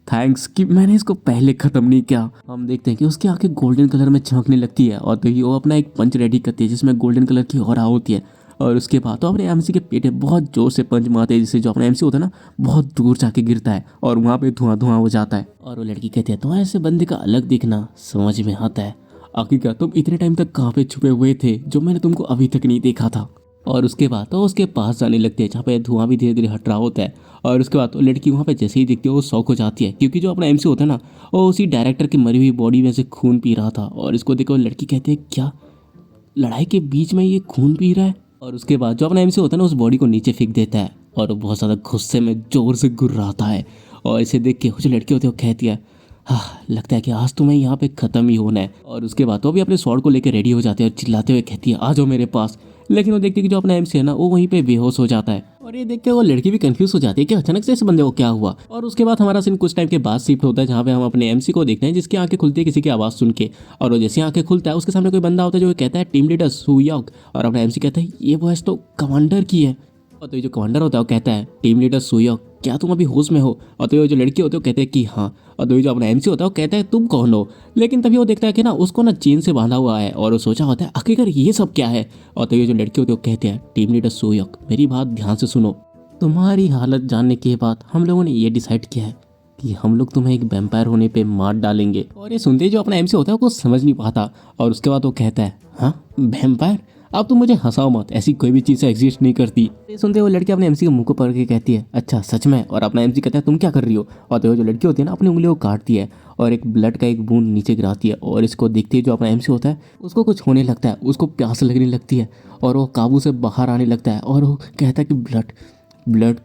थैंक्स कि मैंने इसको पहले ख़त्म नहीं किया। हम देखते हैं कि उसकी आंखें गोल्डन कलर में चमकने लगती है। और तो वो अपना एक पंच रेडी करती है जिसमें गोल्डन कलर की ऑरा होती है। और उसके बाद तो अपने एमसी के पेट में बहुत जोर से पंच मारते हैं, जिससे जो अपना एमसी होता है ना बहुत दूर जाके गिरता है और वहाँ पे धुआं धुआं हो जाता है। और वो लड़की कहती है तो ऐसे बंदे का अलग दिखना समझ में आता है। आखिरकार तुम इतने टाइम तक कहाँ पे छुपे हुए थे जो मैंने तुमको अभी तक नहीं देखा था। और उसके बाद तो उसके पास जाने लगते हैं जहाँ पे धुआं भी धीरे धीरे हट रहा होता है। और उसके बाद तो लड़की वहाँ पे जैसे ही दिखती है वो शौक हो जाती है, क्योंकि जो अपना एमसी होता है ना वो उसी डायरेक्टर की मरी हुई बॉडी में से खून पी रहा था। और इसको देखो लड़की कहती है क्या लड़ाई के बीच में ये खून पी रहा है? और उसके बाद जो अपना एमसी होता है ना उस बॉडी को नीचे फेंक देता है। और वो बहुत ज़्यादा गुस्से में जोर से गुर्राता है। और इसे देख के जो लड़की होती है वो कहती है हाँ लगता है कि आज तुम्हें यहाँ पे ख़त्म ही होना है। और उसके बाद वो भी अपने स्वॉर्ड को लेकर रेडी हो जाती है और चिल्लाते हुए कहती है आ जाओ मेरे पास। लेकिन वो देखती है कि जो अपना एमसी है ना वो वहीं पे बेहोश हो जाता है। और ये देख के वो लड़की भी कंफ्यूज हो जाती है कि अचानक से इस बंदे को क्या हुआ। और उसके बाद हमारा सीन कुछ टाइम के बाद शिफ्ट होता है जहाँ पे हम अपने एमसी को देखते हैं जिसकी आंखें खुलती है किसी की आवाज़ सुन के। और वो जैसे आंखें खुलता है उसके सामने कोई बंदा होता है जो कहता है टीम लीडर सुयोक। और अपना एमसी कहता है ये वॉइस तो कमांडर की है। और तो ये जो कमांडर होता है वो कहता है टीम लीडर सुयोक क्या तुम अभी होश में हो? और तो ये जो लड़की होती है वो कहते हैं कि हाँ। और तो ये जो अपना एमसी होता है वो कहता है तुम कौन हो? लेकिन तभी वो देखता है कि ना उसको ना चेन से बांधा हुआ है। और वो सोचा होता है आखिरकार ये सब क्या है? और तो ये जो लड़की होती है वो कहते हैं टीम लीडर सुयोक मेरी बात ध्यान से सुनो, तुम्हारी हालत जानने के बाद हम लोगों ने ये डिसाइड किया है कि हम लोग तुम्हें एक वैम्पायर होने पे मार डालेंगे। और ये सुनते ही जो अपना एमसी होता है वो कुछ समझ नहीं पाता। और उसके बाद वो कहता है हाँ वैम्पायर? अब तुम मुझे हंसाओ मत, ऐसी कोई भी चीज़ एग्जिस्ट नहीं करती। ये सुनते वो लड़की अपने एमसी के मुंह को पकड़ के कहती है अच्छा सच में? और अपना एमसी कहता है तुम क्या कर रही हो? और तो जो लड़की होती है ना अपनी उंगलियों को काटती है और एक ब्लड का एक बूंद नीचे गिराती है। और इसको देखते ही जो अपना एमसी होता है उसको कुछ होने लगता है, उसको प्यास लगने लगती है और वो काबू से बाहर आने लगता है। और वो कहता है कि ब्लड ब्लड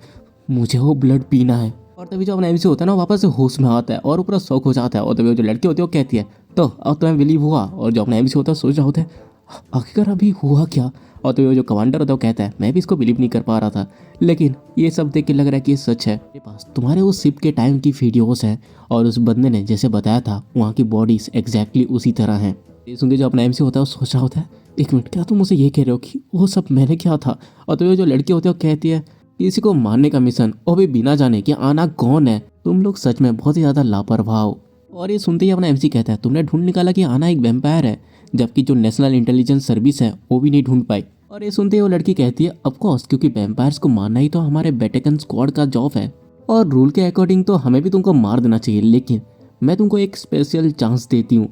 मुझे वो ब्लड पीना है। और तभी जो अपना एमसी होता है ना वापस से होश में आता है और ऊपर शौक हो जाता है। और तभी जो लड़की होती है वो कहती है तो अब तुम्हें बिलीव हुआ? और जो अपना एमसी होता है सोच रहा होता है आखिरकार अभी हुआ क्या? और तो जो कमांडर होता है वो कहता है मैं भी इसको बिलीव नहीं कर पा रहा था, लेकिन ये सब देख के लग रहा है कि ये सच है। मेरे पास तुम्हारे उस शिप के टाइम की वीडियोस हैं और उस बंदे ने जैसे बताया था वहाँ की बॉडीज एग्जैक्टली उसी तरह हैं। ये सुनते जो अपना एमसी होता है वो सोच रहा होता है एक मिनट क्या तुम मुझे ये कह रहे हो कि वो सब मैंने क्या था? और तो जो लड़की होती है वो कहती है किसी को मारने का मिशन, और भी बिना जाने कि आना कौन है। तुम लोग सच में बहुत ही ज्यादा लापरवाह हो। और ये सुनते ही अपना एमसी कहता है, तुमने ढूंढ निकाला कि आना एक वैम्पायर है, जबकि जो नेशनल इंटेलिजेंस सर्विस है वो भी नहीं ढूंढ पाई। और ये सुनते ही वो लड़की कहती है, ऑफ कोर्स, क्योंकि वैम्पायर्स को मारना ही तो हमारे बेटेकन स्क्वाड का जॉब है, और रूल के अकॉर्डिंग तो हमें भी तुमको मार देना चाहिए, लेकिन मैं तुमको एक स्पेशल चांस देती हूँ,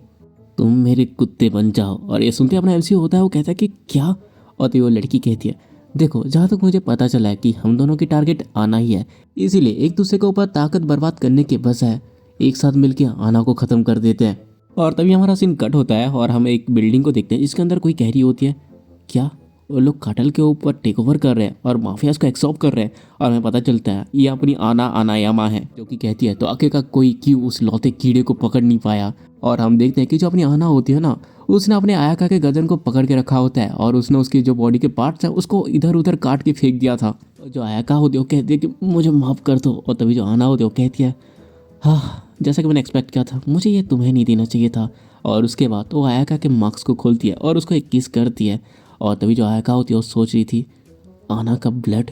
तुम मेरे कुत्ते बन जाओ। और ये सुनते अपना एमसी होता है, वो कहता है कि क्या? और तो वो लड़की कहती है, देखो, जहाँ तक मुझे पता चला है कि हम दोनों की टारगेट आना ही है, इसीलिए एक दूसरे के ऊपर ताकत बर्बाद करने के बजाय एक साथ मिलकर आना को ख़त्म कर देते हैं। और तभी हमारा सीन कट होता है और हम एक बिल्डिंग को देखते हैं जिसके अंदर कोई कह रही होती है, क्या वो लोग काटल के ऊपर टेक ओवर कर रहे हैं और माफियाज को एक्सॉर्ब कर रहे हैं। और हमें पता चलता है ये अपनी आना अनायामा है, जो कि कहती है तो आगे का कोई क्यों उस लौते कीड़े को पकड़ नहीं पाया। और हम देखते हैं कि जो अपनी आना होती है ना, उसने अपने आयाका के गर्दन को पकड़ के रखा होता है और उसने उसकी जो बॉडी के पार्ट्स हैं उसको इधर उधर काट के फेंक दिया था। और जो आयाका होती है वो कहती है कि मुझे माफ़ कर दो। और तभी जो आना होती है वो कहती है, हाँ, जैसा कि मैंने एक्सपेक्ट किया था, मुझे ये तुम्हें नहीं देना चाहिए था। और उसके बाद वो आयाका के मार्क्स को खोलती है और उसको एक किस करती है। और तभी जो आयाका होती है वो सोच रही थी, आना का ब्लड,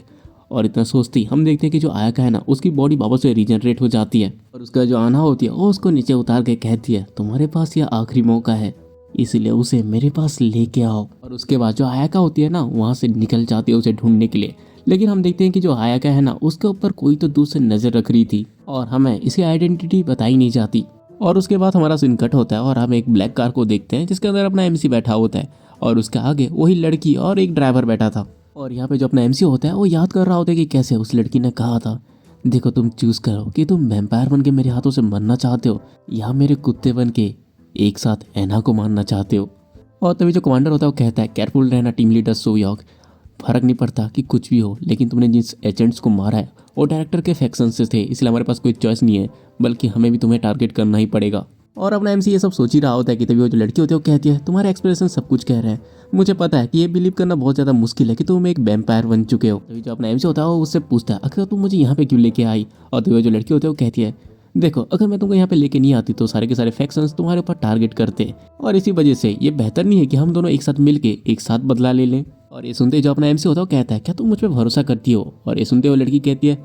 और इतना सोचती हम देखते हैं कि जो आयाका है ना, उसकी बॉडी वापस से रीजनरेट हो जाती है। और उसका जो आना होती है वो उसको नीचे उतार के कहती है, तुम्हारे पास यह आखिरी मौका है, इसलिए उसे मेरे पास लेके आओ। और उसके बाद जो आयाका होती है ना, वहाँ से निकल जाती है उसे ढूंढने के लिए। लेकिन हम देखते हैं कि जो आयाका है ना, उसके ऊपर कोई तो दूर से नज़र रख रही थी और हमें इसकी आइडेंटिटी बताई नहीं जाती। और उसके बाद हमारा सीन कट होता है और हम एक ब्लैक कार को देखते हैं जिसके अंदर अपना एमसी बैठा होता है और उसके आगे वही लड़की और एक ड्राइवर बैठा था। और यहाँ पे जो अपना एमसी होता है वो याद कर रहा होता है कि कैसे उस लड़की ने कहा था, देखो, तुम चूज करो कि तुम वैम्पायर बन के मेरे हाथों से मरना चाहते हो या मेरे कुत्ते बन के एक साथ ऐना को मारना चाहते हो। और तभी जो कमांडर होता है वो कहता है, केयरफुल रहना टीम लीडर सोयोग, फर्क नहीं पड़ता कि कुछ भी हो, लेकिन तुमने जिस एजेंट्स को मारा है वो डायरेक्टर के फैक्शन से थे, इसलिए हमारे पास कोई चॉइस नहीं है, बल्कि हमें भी तुम्हें टारगेट करना ही पड़ेगा। और अपना एमसी ये सब सोच ही रहा होता है कि तभी वो जो लड़की होती है वो कहती है, तुम्हारे एक्सप्रेशन सब कुछ कह रहे हैं, मुझे पता है कि ये बिलीव करना बहुत ज़्यादा मुश्किल है कि तुम एक वैम्पायर बन चुके हो। तभी जो अपना एमसी होता है वो उससे पूछता है, अगर तुम मुझे यहाँ पे क्यों लेके आई। और तभी वो जो लड़की होती है वो कहती है, देखो, अगर मैं तुमको यहाँ पे लेके नहीं आती तो सारे के सारे फैक्शंस तुम्हारे ऊपर टारगेट करते, और इसी वजह से ये बेहतर नहीं है कि हम दोनों एक साथ मिलके एक साथ बदला ले लें। और ये सुनते जो अपना एमसी होता है वो कहता है, क्या तुम मुझ पर भरोसा करती हो। और ये सुनते वो लड़की कहती है,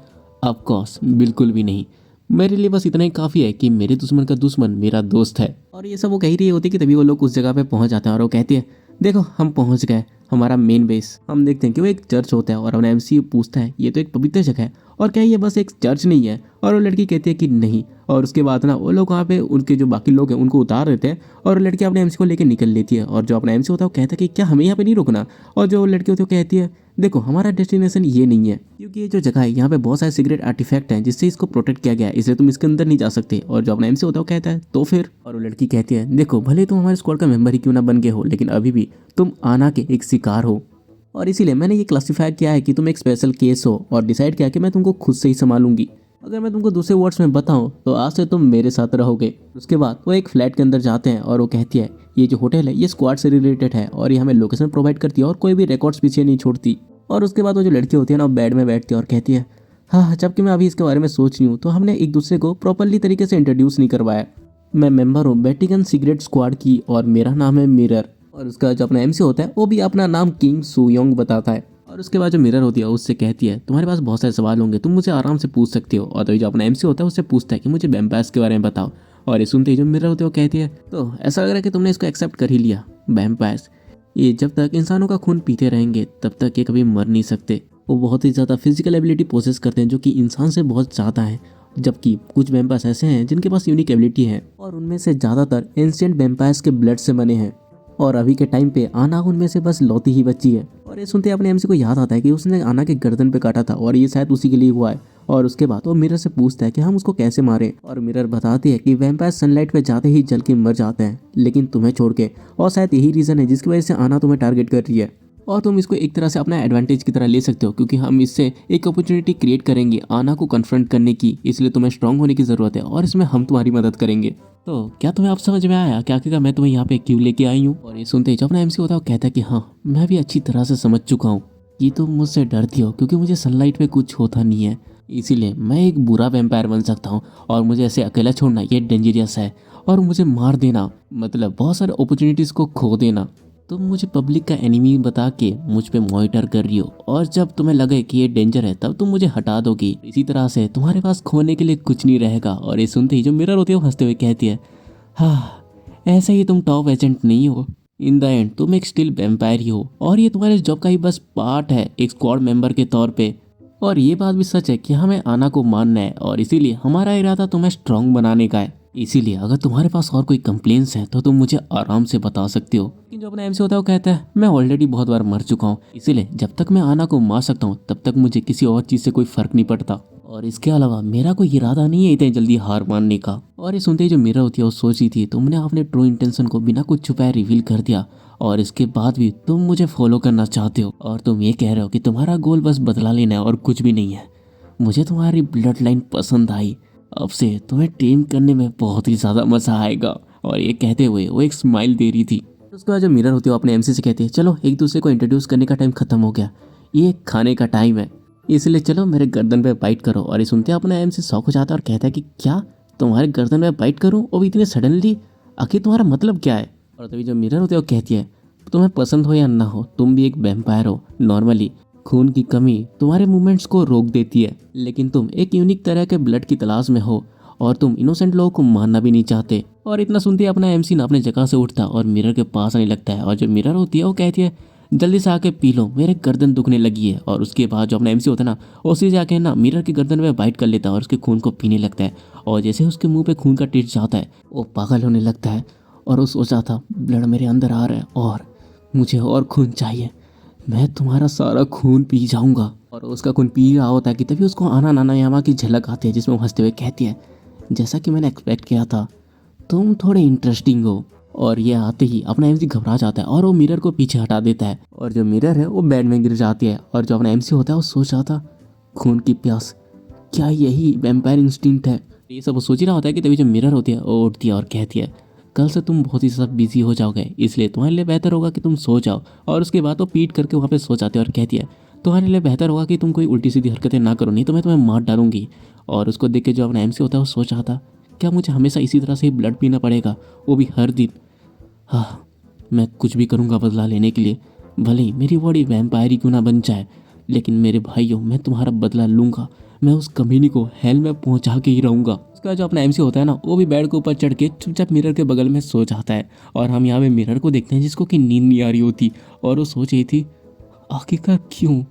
ऑफ कोर्स, बिल्कुल भी नहीं, मेरे लिए बस इतना ही काफ़ी है कि मेरे दुश्मन का दुश्मन मेरा दोस्त है। और ये सब वो कह रही होती कि तभी वो लोग उस जगह पे पहुंच जाते हैं और वो कहती है, देखो, हम पहुंच गए हमारा मेन बेस। हम देखते हैं कि वो एक चर्च होता है और अपना एमसी पूछता है, ये तो एक पवित्र जगह है और क्या ये बस एक चर्च नहीं है। और वो लड़की कहती है कि नहीं। और उसके बाद ना वो लोग वहाँ पे उनके जो बाकी लोग हैं उनको उतार देते हैं और लड़की अपने एमसी को लेकर निकल लेती है। और जो अपना एमसी होता है वो कहता है कि क्या हमें यहाँ पे नहीं रुकना। और जो लड़की होती है वो कहती है, देखो, हमारा डेस्टिनेशन ये नहीं है, क्योंकि ये जो जगह है यहाँ पे बहुत सारे सीक्रेट आर्टिफैक्ट हैं जिससे इसको प्रोटेक्ट किया गया है, इसलिए तुम इसके अंदर नहीं जा सकते। और जो अपना एमसी होता है वो कहता है, तो फिर। और वो लड़की कहती है, देखो, भले तुम हमारे स्क्वाड का मेंबर ही क्यों ना बन गए हो, लेकिन अभी भी तुम आना के एक शिकार हो, और इसीलिए मैंने ये क्लासिफाई किया है कि तुम एक स्पेशल केस हो, और डिसाइड किया कि मैं तुमको खुद से ही संभालूंगी। अगर मैं तुमको दूसरे वर्ड्स में बताऊं तो आज से तुम मेरे साथ रहोगे। उसके बाद वो एक फ्लैट के अंदर जाते हैं और वो कहती है, ये जो होटल है ये स्क्वाड से रिलेटेड है और ये हमें लोकेशन प्रोवाइड करती है और कोई भी रिकॉर्ड्स पीछे नहीं छोड़ती। और उसके बाद वो जो लड़की होती है ना, वो बेड में बैठती है और कहती है, हाँ, जबकि मैं अभी इसके बारे में सोच रही हूँ तो हमने एक दूसरे को प्रॉपरली तरीके से इंट्रोड्यूस नहीं करवाया। मैं मेंबर हूँ वेटिकन सीक्रेट स्क्वाड की और मेरा नाम है मिरर। और उसका जो अपना एमसी होता है वो भी अपना नाम किंग सुयोंग बताता है। और उसके बाद जो मिरर होती है उससे कहती है, तुम्हारे पास बहुत सारे सवाल होंगे, तुम मुझे आराम से पूछ सकते हो। और तभी जो अपना एमसी होता है उससे पूछता है कि मुझे वैम्पायर्स के बारे में बताओ। और ये सुनते ही जो मिरर होती है वो कहती है, तो ऐसा लग रहा है कि तुमने इसको एक्सेप्ट कर ही लिया। वैम्पायर्स ये जब तक इंसानों का खून पीते रहेंगे तब तक ये कभी मर नहीं सकते। वो बहुत ही ज़्यादा फिजिकल एबिलिटी पोसेस करते हैं जो कि इंसान से बहुत ज़्यादा है, जबकि कुछ वैम्पायर्स ऐसे हैं जिनके पास यूनिक एबिलिटी है और उनमें से ज़्यादातर एंशिएंट वैम्पायर्स के ब्लड से बने हैं। और अभी के टाइम पे आना उनमें से बस लौती ही बच्ची है। और ये सुनते अपने एमसी को याद आता है कि उसने आना के गर्दन पे काटा था और ये शायद उसी के लिए हुआ है। और उसके बाद वो मिरर से पूछता है कि हम उसको कैसे मारें। और मिरर बताती है कि वैम्पायर सनलाइट पे जाते ही जल के मर जाते हैं, लेकिन तुम्हें छोड़ के। और शायद यही रीज़न है जिसकी वजह से आना तुम्हें टारगेट कर रही है और तुम इसको एक तरह से अपना एडवांटेज की तरह ले सकते हो, क्योंकि हम इससे एक अपॉर्चुनिटी क्रिएट करेंगे आना को कन्फ्रंट करने की। इसलिए तुम्हें स्ट्रांग होने की ज़रूरत है और इसमें हम तुम्हारी मदद करेंगे। तो क्या तुम्हें अब समझ में आया क्या आखिरकार मैं तुम्हें यहाँ पे क्यों लेके आई हूँ। और ये सुनते ही जो अपना एमसी होता है वो कहता है कि हाँ, मैं भी अच्छी तरह से समझ चुका हूँ कि तुम मुझसे डरती हो, क्योंकि मुझे सनलाइट पे कुछ होता नहीं है, इसीलिए मैं एक बुरा वैम्पायर बन सकता हूँ और मुझे ऐसे अकेला छोड़ना ये डेंजरियस है, और मुझे मार देना मतलब बहुत सारे अपॉर्चुनिटीज़ को खो देना। तुम मुझे पब्लिक का एनिमी बता के मुझ पे मॉनिटर कर रही हो, और जब तुम्हें लगे कि ये डेंजर है तब तुम मुझे हटा दोगी। इसी तरह से तुम्हारे पास खोने के लिए कुछ नहीं रहेगा। और ये सुनते ही जो मिरर होती है वो हंसते हुए कहती है, हाँ ऐसे ही तुम टॉप एजेंट नहीं हो, इन द एंड तुम एक स्टिल वेम्पायर ही हो, और ये तुम्हारे जॉब का ही बस पार्ट है एक स्क्वाड मेंबर के तौर पे। और ये बात भी सच है कि हमें आना को मानना है, और इसीलिए हमारा इरादा तुम्हें स्ट्रांग बनाने का है। इसीलिए अगर तुम्हारे पास और कोई कंप्लेंट्स हैं तो तुम मुझे आराम से बता सकते हो। लेकिन जो अपना एमसी होता है वो कहता है, मैं ऑलरेडी बहुत बार मर चुका हूँ, इसीलिए जब तक मैं आना को मार सकता हूँ तब तक मुझे किसी और चीज़ से कोई फर्क नहीं पड़ता। और इसके अलावा मेरा कोई इरादा नहीं है इतनी जल्दी हार मानने का। और ये सुनते ही जो मीरा होती है वो सोच रही थी, तुमने अपने ट्रू इंटेंशन को बिना कुछ छुपाए रिवील कर दिया, और इसके बाद भी तुम मुझे फॉलो करना चाहते हो, और तुम ये कह रहे हो कि तुम्हारा गोल बस बदला लेना है और कुछ भी नहीं है। मुझे तुम्हारी ब्लड लाइन पसंद आई, अब से तुम्हें टेम करने में बहुत ही ज़्यादा मज़ा आएगा। और ये कहते हुए वो एक स्माइल दे रही थी। उसके बाद जो मिरर होती है वो अपने एमसी से कहती है, चलो एक दूसरे को इंट्रोड्यूस करने का टाइम खत्म हो गया, ये खाने का टाइम है, इसलिए चलो मेरे गर्दन पे बाइट करो। और ये सुनते अपना एमसी शॉक हो जाता है और कहता है कि क्या तुम्हारे गर्दन पे बाइट करूँ, और इतने सडनली, आखिर तुम्हारा मतलब क्या है। और तभी जो मिरर होती है वो कहती है, तुम्हें पसंद हो या ना हो तुम भी एक वैम्पायर हो। नॉर्मली खून की कमी तुम्हारे मूवमेंट्स को रोक देती है, लेकिन तुम एक यूनिक तरह के ब्लड की तलाश में हो, और तुम इनोसेंट लोगों को मारना भी नहीं चाहते। और इतना सुनते ही अपना एमसी ना अपने जगह से उठता और मिरर के पास आने लगता है। और जो मिरर होती है वो कहती है, जल्दी से आके पी लो, मेरे गर्दन दुखने लगी है। और उसके बाद जो अपना एमसी होता है ना, उसी जाके ना मिरर की गर्दन पे बाइट कर लेता है और उसके खून को पीने लगता है। और जैसे उसके मुंह पे खून का टेस्ट जाता है वो पागल होने लगता है, और वो सोचा था ब्लड मेरे अंदर आ रहा है और मुझे और खून चाहिए, मैं तुम्हारा सारा खून पी जाऊंगा। और उसका खून पी रहा होता है कि तभी उसको आना नाना यामा की झलक आती है, जिसमें वो हंसते हुए कहती है, जैसा कि मैंने एक्सपेक्ट किया था, तुम थोड़े इंटरेस्टिंग हो। और ये आते ही अपना एमसी घबरा जाता है और वो मिरर को पीछे हटा देता है, और जो मिरर है वो बेड में गिर जाती है। और जो अपना एमसी होता है वो सोच रहा था, खून की प्यास, क्या यही वैम्पायर इंस्टिंक्ट है। ये सब वो सोच ही रहा होता है कि तभी जो मिरर होती है वो उठती है और कहती है, कल से तुम बहुत ही सब बिजी हो जाओगे, इसलिए तुम्हारे लिए बेहतर होगा कि तुम सो जाओ। और उसके बाद वो पीट करके वहाँ पे सो जाते हैं और कहती है, तुम्हारे लिए बेहतर होगा कि तुम कोई उल्टी सीधी हरकतें ना करो, नहीं तो मैं तुम्हें मार डालूंगी। और उसको देख के जो अपना एमसी होता है वो सोच रहा था, क्या मुझे हमेशा इसी तरह से ही ब्लड पीना पड़ेगा, वो भी हर दिन। हाँ, मैं कुछ भी करूँगा बदला लेने के लिए, भले ही मेरी बॉडी वैम्पायर ही क्यों ना बन जाए, लेकिन मेरे भाइयों मैं तुम्हारा बदला लूँगा, मैं उस कमीनी को हेल में पहुँचा के ही रहूँगा। उसका जो अपना एमसी होता है ना, वो भी बेड के ऊपर चढ़ के चुपचाप मिरर के बगल में सो जाता है। और हम यहाँ पे मिरर को देखते हैं जिसको कि नींद नहीं आ रही होती, और वो सोच रही थी, आखिरकार क्यों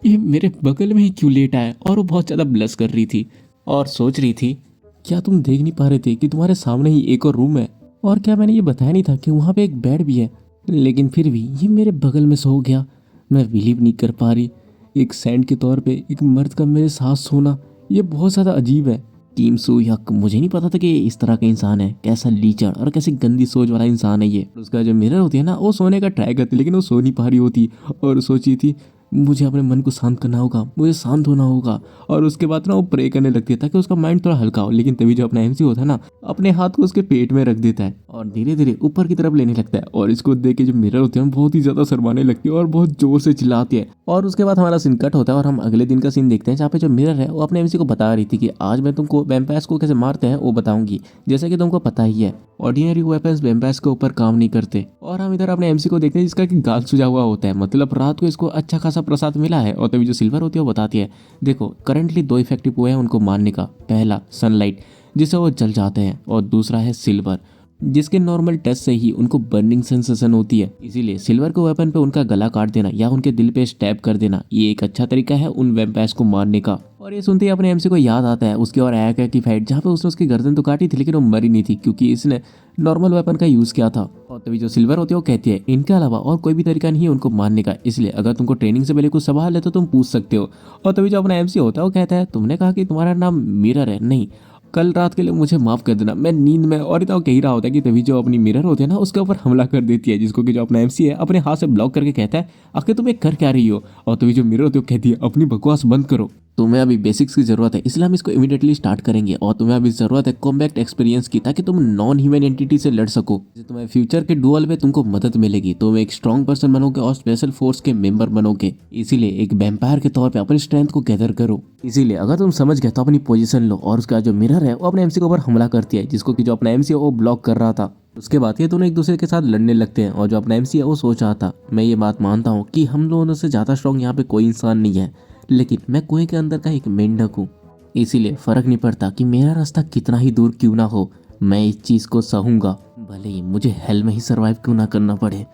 ये मेरे बगल में ही क्यों लेटा है। और वो बहुत ज़्यादा ब्लश कर रही थी और सोच रही थी, क्या तुम देख नहीं पा रहे थे कि तुम्हारे सामने ही एक और रूम है, और क्या मैंने ये बताया नहीं था कि वहाँ पे एक बेड भी है, लेकिन फिर भी ये मेरे बगल में सो गया। मैं बिलीव नहीं कर पा रही, एक सैंड के तौर पे एक मर्द का मेरे साथ सोना, ये बहुत ज़्यादा अजीब है। किम सू हक, मुझे नहीं पता था कि ये इस तरह का इंसान है, कैसा लीचड़ और कैसी गंदी सोच वाला इंसान है ये। उसका जो मिरर होती है ना, वो सोने का ट्राई करती, लेकिन वो सो नहीं पा रही होती, और सोची थी मुझे अपने मन को शांत करना होगा, मुझे शांत होना होगा। और उसके बाद ना वो प्रे करने लगती है ताकि उसका माइंड थोड़ा हल्का हो। लेकिन तभी जो अपना एमसी होता है ना, अपने हाथ को उसके पेट में रख देता है और धीरे धीरे ऊपर की तरफ लेने लगता है। और इसको देख के जो मिरर होती है बहुत ही ज्यादा शर्माने लगती है और बहुत जोर से चिल्लाती है। और उसके बाद हमारा सीन कट होता है और हम अगले दिन का सीन देखते हैं, जहाँ पे जो मिरर है वो अपने एमसी को बता रही थी कि आज मैं तुमको वैम्पायर्स को कैसे मारते हैं वो बताऊंगी। जैसा कि तुमको पता ही है, ऑर्डिनरी वेपन्स वैम्पायर्स के ऊपर काम नहीं करते। और हम इधर अपने एमसी को देखते हैं जिसका कि गाल सुझा हुआ होता है, मतलब रात को इसको अच्छा खासा प्रसाद मिला है। और तभी जो सिल्वर होती है वो बताती है, देखो करंटली 2 इफेक्टिव हुए हैं उनको मारने का, पहला सनलाइट जिससे वो जल जाते हैं, और दूसरा है सिल्वर जिसके नॉर्मल टच से ही उनको बर्निंग सेंसेशन होती है। इसीलिए सिल्वर को वेपन पे उनका गला काट देना या उनके दिल पे स्टैब कर देना, ये एक अच्छा तरीका है उन वैम्पायर्स को मारने का। और ये सुनते ही अपने एमसी को याद आता है उसकी और आया की फाइट, जहाँ पे उसने उसकी गर्दन तो काटी थी लेकिन वो मरी नहीं थी क्योंकि इसने नॉर्मल वेपन का यूज किया था। और तभी जो सिल्वर होती है वो कहती है, इनके अलावा और कोई भी तरीका नहीं है उनको मारने का, इसलिए अगर तुमको ट्रेनिंग से पहले कुछ सवाल है तो तुम पूछ सकते हो। और तभी जो अपना एमसी होता है वो कहता है, तुमने कहा कि तुम्हारा नाम मिरर है, नहीं कल रात के लिए मुझे माफ कर देना, मैं नींद में। और इतना कह रहा होता है कि तभी जो अपनी मिरर होती है ना उसके ऊपर हमला कर देती है, जिसको कि जो अपना एमसी है अपने हाथ से ब्लॉक करके कहता है, आखिर तुम ये कर क्या रही हो। और तभी जो मिरर होती है वो कहती है, अपनी बकवास बंद करो। तुम्हें अभी बेसिक्स की ज़रूरत है, इसलिए हम इसको इमीडिएटली स्टार्ट करेंगे। और तुम्हें अभी ज़रूरत है कॉम्बैट एक्सपीरियंस की, ताकि तुम नॉन ह्यूमन एंटिटी से लड़ सको। तुम्हें फ्यूचर के डुअल में तुमको मदद मिलेगी, तुम एक स्ट्रॉन्ग पर्सन बनोगे और स्पेशल फोर्स के मेंबर बनोगे। इसीलिए एक वैम्पायर के तौर पे अपनी स्ट्रेंथ को गैदर करो। इसीलिए अगर तुम समझ गए तो अपनी पोजीशन लो। और उसका जो मिरर है वो अपने एमसी के ऊपर हमला करती है, जिसको कि जो अपना एमसी है वो ब्लॉक कर रहा था। उसके बाद ये दोनों एक दूसरे के साथ लड़ने लगते हैं। और जो अपना एमसी है वो सोच रहा था, मैं ये बात मानता हूँ कि हम लोगों से ज़्यादा स्ट्रॉन्ग यहाँ पे कोई इंसान नहीं है, लेकिन मैं कुएं के अंदर का एक मेंढक हूँ। इसीलिए फर्क नहीं पड़ता कि मेरा रास्ता कितना ही दूर क्यों ना हो, मैं इस चीज़ को सहूंगा, भले ही मुझे हेल में ही सरवाइव क्यों ना करना पड़े।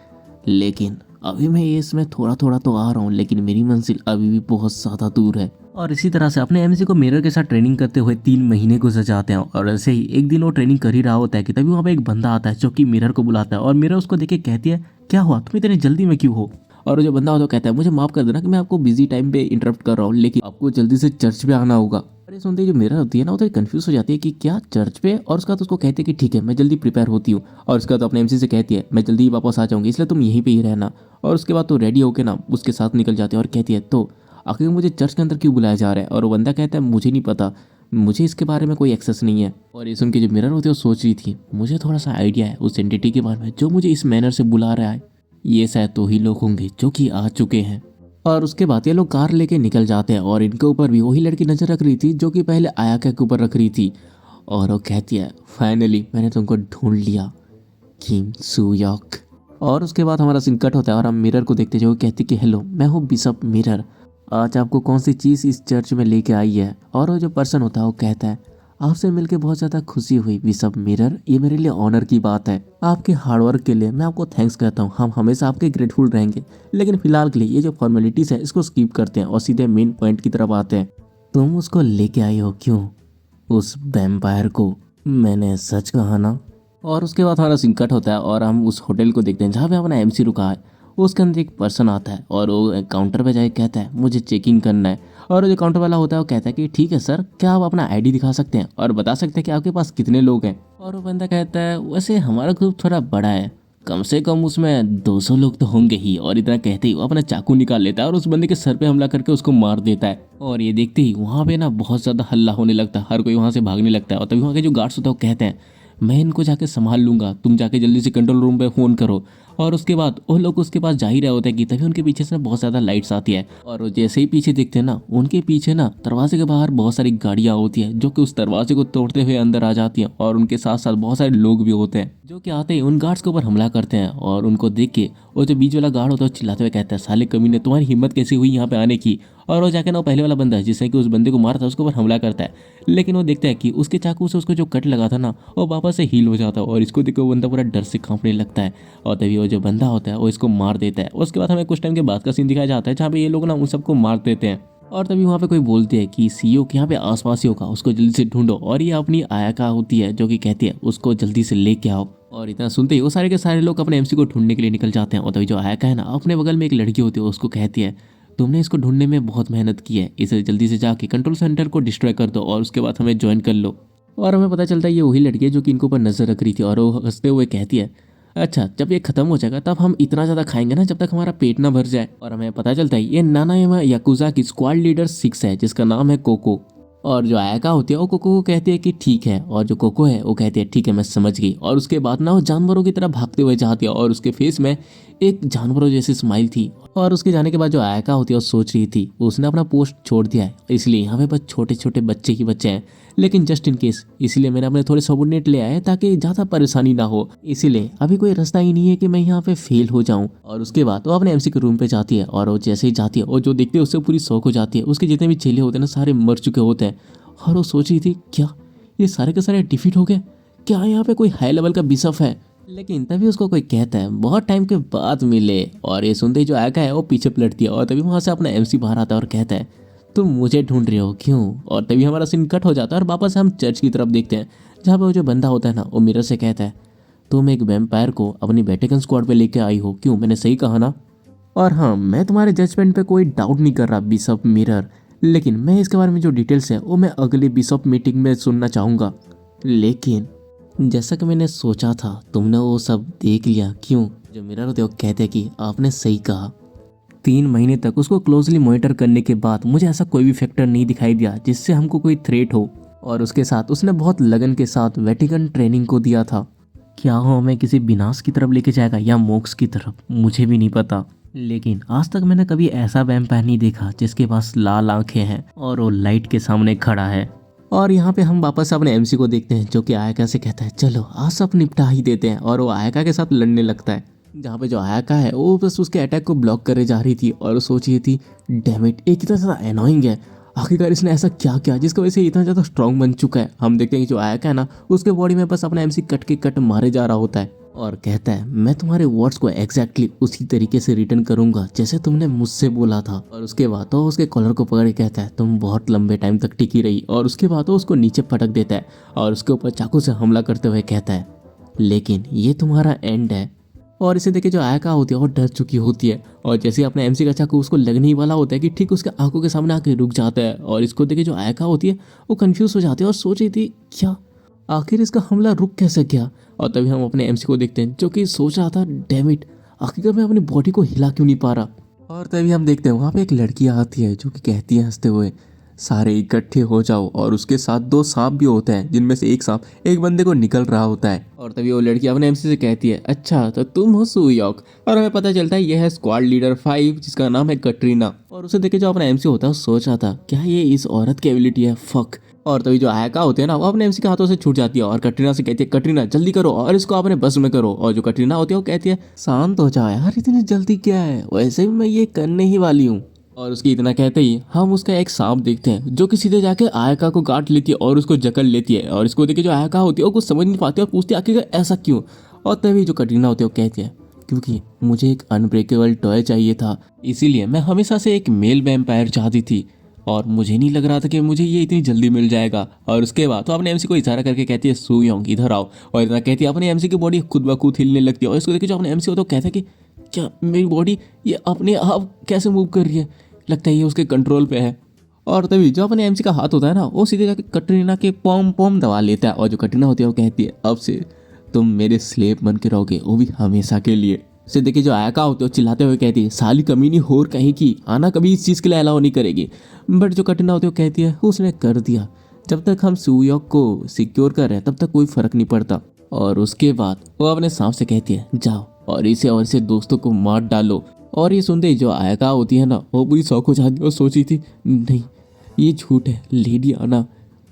लेकिन अभी मैं ये इसमें थोड़ा थोड़ा तो आ रहा हूँ, लेकिन मेरी मंजिल अभी भी बहुत ज़्यादा दूर है। और इसी तरह से अपने एमसी को मिरर के साथ ट्रेनिंग करते हुए 3 महीने गुजर जाते हैं। और ऐसे ही एक दिन वो ट्रेनिंग कर ही रहा होता है कि तभी वहाँ पे एक बंदा आता है जो कि मिरर को बुलाता है। और मिरर उसको देख के कहती है, क्या हुआ, तुम इतनी जल्दी में क्यों हो? और वो जो बंदा होता है कहता है, मुझे माफ कर देना कि मैं आपको बिजी टाइम पे इंटरप्ट कर रहा हूँ, लेकिन आपको जल्दी से चर्च पे आना होगा। और ये सुनते ही जो मिरर होती है ना, वो तो कंफ्यूज हो जाती है कि क्या चर्च पे। और उसका तो उसको कहते हैं कि ठीक है, मैं जल्दी प्रिपेयर होती हूँ। और उसका तो अपने एमसी से कहती है, मैं जल्दी ही वापस आ जाऊंगी, इसलिए तुम यहीं पे ही रहना। और उसके बाद तो रेडी होके ना उसके साथ निकल जाते हैं। और कहती है, तो आखिर मुझे चर्च के अंदर क्यों बुलाया जा रहा है? और वो बंदा कहता है, मुझे नहीं पता, मुझे इसके बारे में कोई एक्सेस नहीं है। और ये सुन के जो मिरर होती है वो सोच रही थी, मुझे थोड़ा सा आइडिया है उस एंटिटी के बारे में जो मुझे इस मैनर से बुला रहा है। ये शायद तो ही लोग होंगे जो कि आ चुके हैं। और उसके बाद ये लोग कार लेके निकल जाते हैं। और इनके ऊपर भी वही लड़की नजर रख रही थी जो कि पहले आयाका के ऊपर रख रही थी। और वो कहती है, फाइनली मैंने तुमको ढूंढ लिया, किम सुयोक। और उसके बाद हमारा सीन कट होता है और हम मिरर को देखते जो कहती कि हेलो, मैं हूँ बिशप मिरर, आज आपको कौन सी चीज़ इस चर्च में लेके आई है? और वो जो पर्सन होता है वो कहता है, आपसे मिलके बहुत ज़्यादा खुशी हुई बिशप मिरर, ये मेरे लिए ऑनर की बात है। आपके हार्डवर्क के लिए मैं आपको थैंक्स कहता हूँ, हम हमेशा आपके ग्रेटफुल रहेंगे। लेकिन फिलहाल के लिए ये जो फॉर्मेलिटीज़ है इसको स्किप करते हैं और सीधे मेन पॉइंट की तरफ आते हैं। तुम उसको लेके आई हो क्यों, उस वैम्पायर को? मैंने सच कहा ना? और उसके बाद हमारा सीन कट होता है और हम उस होटल को देखते हैं जहाँ पे अपना एमसी रुका है। उसके अंदर एक पर्सन आता है और वो काउंटर पे जाके कहता है, मुझे चेकिंग करना है। और जो काउंटर वाला होता है वो कहता है कि ठीक है सर, क्या आप अपना आईडी दिखा सकते हैं और बता सकते हैं कि आपके पास कितने लोग हैं? और वो बंदा कहता है, वैसे हमारा ग्रुप थोड़ा बड़ा है, कम से कम उसमें 200 लोग तो होंगे ही। और इतना कहते ही वो अपना चाकू निकाल लेता है और उस बंदे के सर पे हमला करके उसको मार देता है। और ये देखते ही वहाँ पे ना बहुत ज़्यादा हल्ला होने लगता है, हर कोई वहाँ से भागने लगता है। और तभी वहाँ के जो गार्ड्स होता है वो कहते हैं, मैं इनको जाके संभाल लूंगा, तुम जाके जल्दी से कंट्रोल रूम पे फ़ोन करो। और उसके बाद वो लोग उसके पास जा ही रहे होते हैं कि तभी उनके पीछे से ना बहुत ज़्यादा लाइट्स आती है। और वो जैसे ही पीछे देखते हैं ना, उनके पीछे ना दरवाजे के बाहर बहुत सारी गाड़ियाँ होती है जो कि उस दरवाजे को तोड़ते हुए अंदर आ जाती हैं। और उनके साथ साथ बहुत सारे लोग भी होते हैं जो कि आते ही उन गार्ड्स के ऊपर हमला करते हैं। और उनको देख के वो जो बीच वाला गार्ड होता है चिल्लाते हुए कहता है, साले कमीने, तुम्हारी हिम्मत कैसे हुई यहाँ पे आने की? और वो जाके ना पहले वाला बंदा है जिसने कि उस बंदे को मारा था उसके ऊपर हमला करता है। लेकिन वो देखता है कि उसके चाकू से उसको जो कट लगा था ना वो वापस से हील हो जाता है। और इसको देख के वो बंदा पूरा डर से कांपने लगता है। और तभी वो जो बंदा होता है वो इसको मार देता है। उसके बाद हमें कुछ टाइम के बाद का सीन दिखाया जाता है जहाँ पे ये लोग ना उन सबको मार देते हैं। और तभी वहाँ पे कोई बोलती है कि सीईओ के यहाँ पे आसपास ही होगा, उसको जल्दी से ढूंढो। और ये अपनी आयाका होती है जो कि कहती है उसको जल्दी से लेके आओ। और इतना सुनते ही वो सारे के सारे लोग अपने एमसी को ढूंढने के लिए निकल जाते हैं। और तभी जो आयाका है ना, अपने बगल में एक लड़की होती है, उसको कहती है, तुमने इसको ढूंढने में बहुत मेहनत की है, इसे जल्दी से जाके कंट्रोल सेंटर को डिस्ट्रॉय कर दो और उसके बाद हमें ज्वाइन कर लो। और हमें पता चलता है ये वही लड़की है जो कि इनको ऊपर नजर रख रही थी। और वो हंसते हुए कहती है, अच्छा जब ये खत्म हो जाएगा तब हम इतना ज़्यादा खाएंगे ना जब तक हमारा पेट ना भर जाए। और हमें पता चलता है ये नानायामा याकुजा की स्क्वाड लीडर 6 है जिसका नाम है कोको। और जो आयाका होती है वो कोको को कहती है कि ठीक है, और जो कोको है वो कहती है ठीक है मैं समझ गई। और उसके बाद ना वो जानवरों की तरह भागते हुए जाती है और उसके फेस में एक जानवरों जैसी स्माइल थी। और उसके जाने के बाद जो आयाका होती है वो सोच रही थी उसने अपना पोस्ट छोड़ दिया है, इसलिए यहाँ पे बस छोटे छोटे बच्चे ही बच्चे हैं, लेकिन जस्ट इन केस इसलिए मैंने अपने थोड़े सबोर्डिनेट ले आए ताकि ज़्यादा परेशानी ना हो। इसीलिए अभी कोई रास्ता ही नहीं है कि मैं यहाँ पे फेल हो जाऊँ। और उसके बाद वो अपने एमसी के रूम पे जाती है और वो जैसे ही जाती है और जो देखते हैं उससे पूरी शौक हो जाती है। उसके जितने भी चेले होते हैं ना सारे मर चुके होते हैं। और वो सोच रही थी क्या ये सारे के सारे डिफीट हो गए, क्या यहाँ पे कोई हाई लेवल का बिशप है? लेकिन तभी उसको कोई कहता है बहुत टाइम के बाद मिले। और ये सुनते ही जो आयाका है वो पीछे पलटती है और तभी वहाँ से अपना एमसी बाहर आता है और कहता है, तुम मुझे ढूंढ रहे हो क्यों? और तभी हमारा सीन कट हो जाता है और वापस हम चर्च की तरफ देखते हैं जहाँ पे वो जो बंदा होता है ना वो मिरर से कहता है, तुम एक वैम्पायर को अपनी वेटिकन स्क्वाड पे लेके आई हो, क्यों? मैंने सही कहा ना? और हाँ, मैं तुम्हारे जजमेंट पे कोई डाउट नहीं कर रहा बिशप मिरर, लेकिन मैं इसके बारे में जो डिटेल्स है वो मैं अगले बिशप मीटिंग में सुनना चाहूँगा। लेकिन जैसा कि मैंने सोचा था तुमने वो सब देख लिया, क्यों? जो मिरर होते वो कहते हैं कि आपने सही कहा, 3 महीने तक उसको क्लोजली मॉनिटर करने के बाद मुझे ऐसा कोई भी फैक्टर नहीं दिखाई दिया जिससे हमको कोई थ्रेट हो। और उसके साथ उसने बहुत लगन के साथ वेटिकन ट्रेनिंग को दिया था। क्या वो हमें किसी विनाश की तरफ लेके जाएगा या मोक्ष की तरफ, मुझे भी नहीं पता। लेकिन आज तक मैंने कभी ऐसा वैम्पायर नहीं देखा जिसके पास लाल आंखें हैं और वो लाइट के सामने खड़ा है। और यहाँ पे हम वापस अपने एमसी को देखते हैं जो कि आयका से कहता है चलो आज सब निपटा ही देते हैं, और वो आयका के साथ लड़ने लगता है। जहाँ पे जो आयका है वो बस उसके अटैक को ब्लॉक करे जा रही थी और वो सोच रही थी डैम इट, एक इतना ज़्यादा एनोइंग है, आखिरकार इसने ऐसा क्या किया जिसकी वजह से इतना ज़्यादा स्ट्रॉन्ग बन चुका है। हम देखते हैं कि जो आयका है ना उसके बॉडी में बस अपना एमसी कट के कट मारे जा रहा होता है और कहता है मैं तुम्हारे वर्ड्स को एग्जैक्टली उसी तरीके से रिटर्न करूंगा जैसे तुमने मुझसे बोला था। और उसके बाद तो उसके कॉलर को पकड़ के कहता है तुम बहुत लंबे टाइम तक टिकी रही, और उसके बाद तो उसको नीचे पटक देता है और उसके ऊपर चाकू से हमला करते हुए कहता है लेकिन ये तुम्हारा एंड है। और इसे देखे जो आयका होती है वो डर चुकी होती है और जैसे अपने एमसी का चाकू उसको लगने ही वाला होता है कि ठीक उसके आंखों के सामने आके रुक जाता है। और इसको देखे जो आयका होती है वो कंफ्यूज हो जाती है और सोच रही थी क्या आखिर इसका हमला रुक कैसे गया। और तभी हम अपने एमसी को देखते हैं जो कि सोच रहा था डैम इट, आखिरकार मैं अपनी बॉडी को हिला क्यों नहीं पा रहा। और तभी हम देखते हैं वहाँ पे एक लड़की आती है जो कि कहती है हंसते हुए सारे इकट्ठे हो जाओ, और उसके साथ 2 सांप भी होते हैं जिनमें से एक सांप एक बंदे को निकल रहा होता है। और तभी वो लड़की अपने एमसी से कहती है अच्छा तो तुम हो सुयोक, और हमें पता चलता है यह है स्क्वाड लीडर 5 जिसका नाम है कटरीना। और उसे देखे जो अपना एमसी होता है सोच रहा था क्या ये इस औरत की एबिलिटी है, फक। और तभी जो आयका होते हैं ना वो अपने एमसी के हाथों से छूट जाती है और कटरीना से कहती है कटरीना जल्दी करो और इसको अपने बस में करो। और जो कटरीना होती है वो कहती है शांत हो जाओ यार, इतनी जल्दी क्या है, वैसे भी मैं ये करने ही वाली हूँ। और उसकी इतना कहते ही हम उसका एक सांप देखते हैं जो कि सीधे जाके आयका को काट लेती है और उसको जकड़ लेती है। और इसको देखे जो आयका होती है वो कुछ समझ नहीं पाती और पूछती है आखिर ऐसा क्यों। और तभी जो कटरीना होती है वो कहती है क्योंकि मुझे एक अनब्रेकेबल टॉय चाहिए था, इसीलिए मैं हमेशा से एक मेल वैम्पायर चाहती थी और मुझे नहीं लग रहा था कि मुझे ये इतनी जल्दी मिल जाएगा। और उसके बाद तो अपने एमसी को इशारा करके कहती है सुयोंग इधर आओ, और इतना कहती है अपने एमसी की बॉडी खुद ब खुद हिलने लगती है। और इसको देखिए जो अपने एमसी होता है वो कहता है कि क्या मेरी बॉडी ये अपने आप कैसे मूव कर रही है, लगता है ये उसके कंट्रोल पे है। और तभी जो अपने एमसी का हाथ होता है ना वो सीधे जाके कटरीना के पॉम पॉम दबा लेता है। और जो कटरीना होती है वो कहती है अब से तुम मेरे स्लेव बन के रहोगे, वो भी हमेशा के लिए। से देखिए जो आयका होती है वो चिल्लाते हुए कहती है साली कमीनी होर कहीं की, आना कभी इस चीज़ के लिए अलाउ नहीं करेगी। बट जो कटरीना होती है वो कहती है उसने कर दिया, जब तक हम सुयोक को सिक्योर कर रहे हैं तब तक कोई फर्क नहीं पड़ता। और उसके बाद वो अपने सांप से कहती है जाओ और इसे दोस्तों को मार डालो। और ये सुनते ही जो आयका होती है ना वो पूरी शौक हो जाती है और सोची थी नहीं ये झूठ है, लेडी आना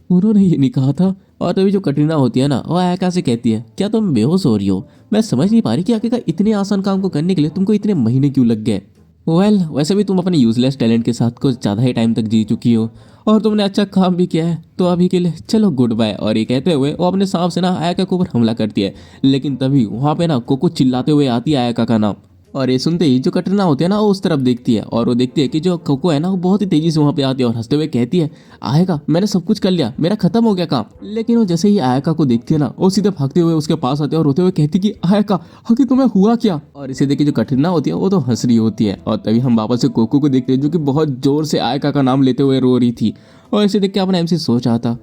उन्होंने ये नहीं कहा था। और तभी जो कटरीना होती है ना वो आयका से कहती है क्या तुम बेहोश हो रही हो, मैं समझ नहीं पा रही कि आखिरकार इतने आसान काम को करने के लिए तुमको इतने महीने क्यों लग गए। वैसे भी तुम अपने यूजलेस टैलेंट के साथ कुछ ज़्यादा ही टाइम तक जी चुकी हो और तुमने अच्छा काम भी किया है, तो अभी के लिए चलो गुड बाय। और ये कहते हुए वो अपने सांप से ना आयका के ऊपर हमला करती है। लेकिन तभी वहाँ पे ना कोको चिल्लाते हुए आती है आयका का नाम। और ये सुनते ही जो कटरीना होती है ना वो उस तरफ देखती है और वो देखती है कि जो कोको है ना वो बहुत ही तेजी से वहाँ पे आती है और हंसते हुए कहती है आयका मैंने सब कुछ कर लिया, मेरा खत्म हो गया काम। लेकिन वो जैसे ही आयका को देखती है ना वो सीधे भागते हुए उसके पास आती है और रोते हुए कहती कि आयका आखिर तुम्हें हुआ क्या। और इसे देखिए जो कटरीना होती है वो तो हंस रही होती है। और तभी हम वापस से कोको को देखते हैं जो कि बहुत जोर से आयका का नाम लेते हुए रो रही थी। और इसे देख के अपना एमसी सोच रहा था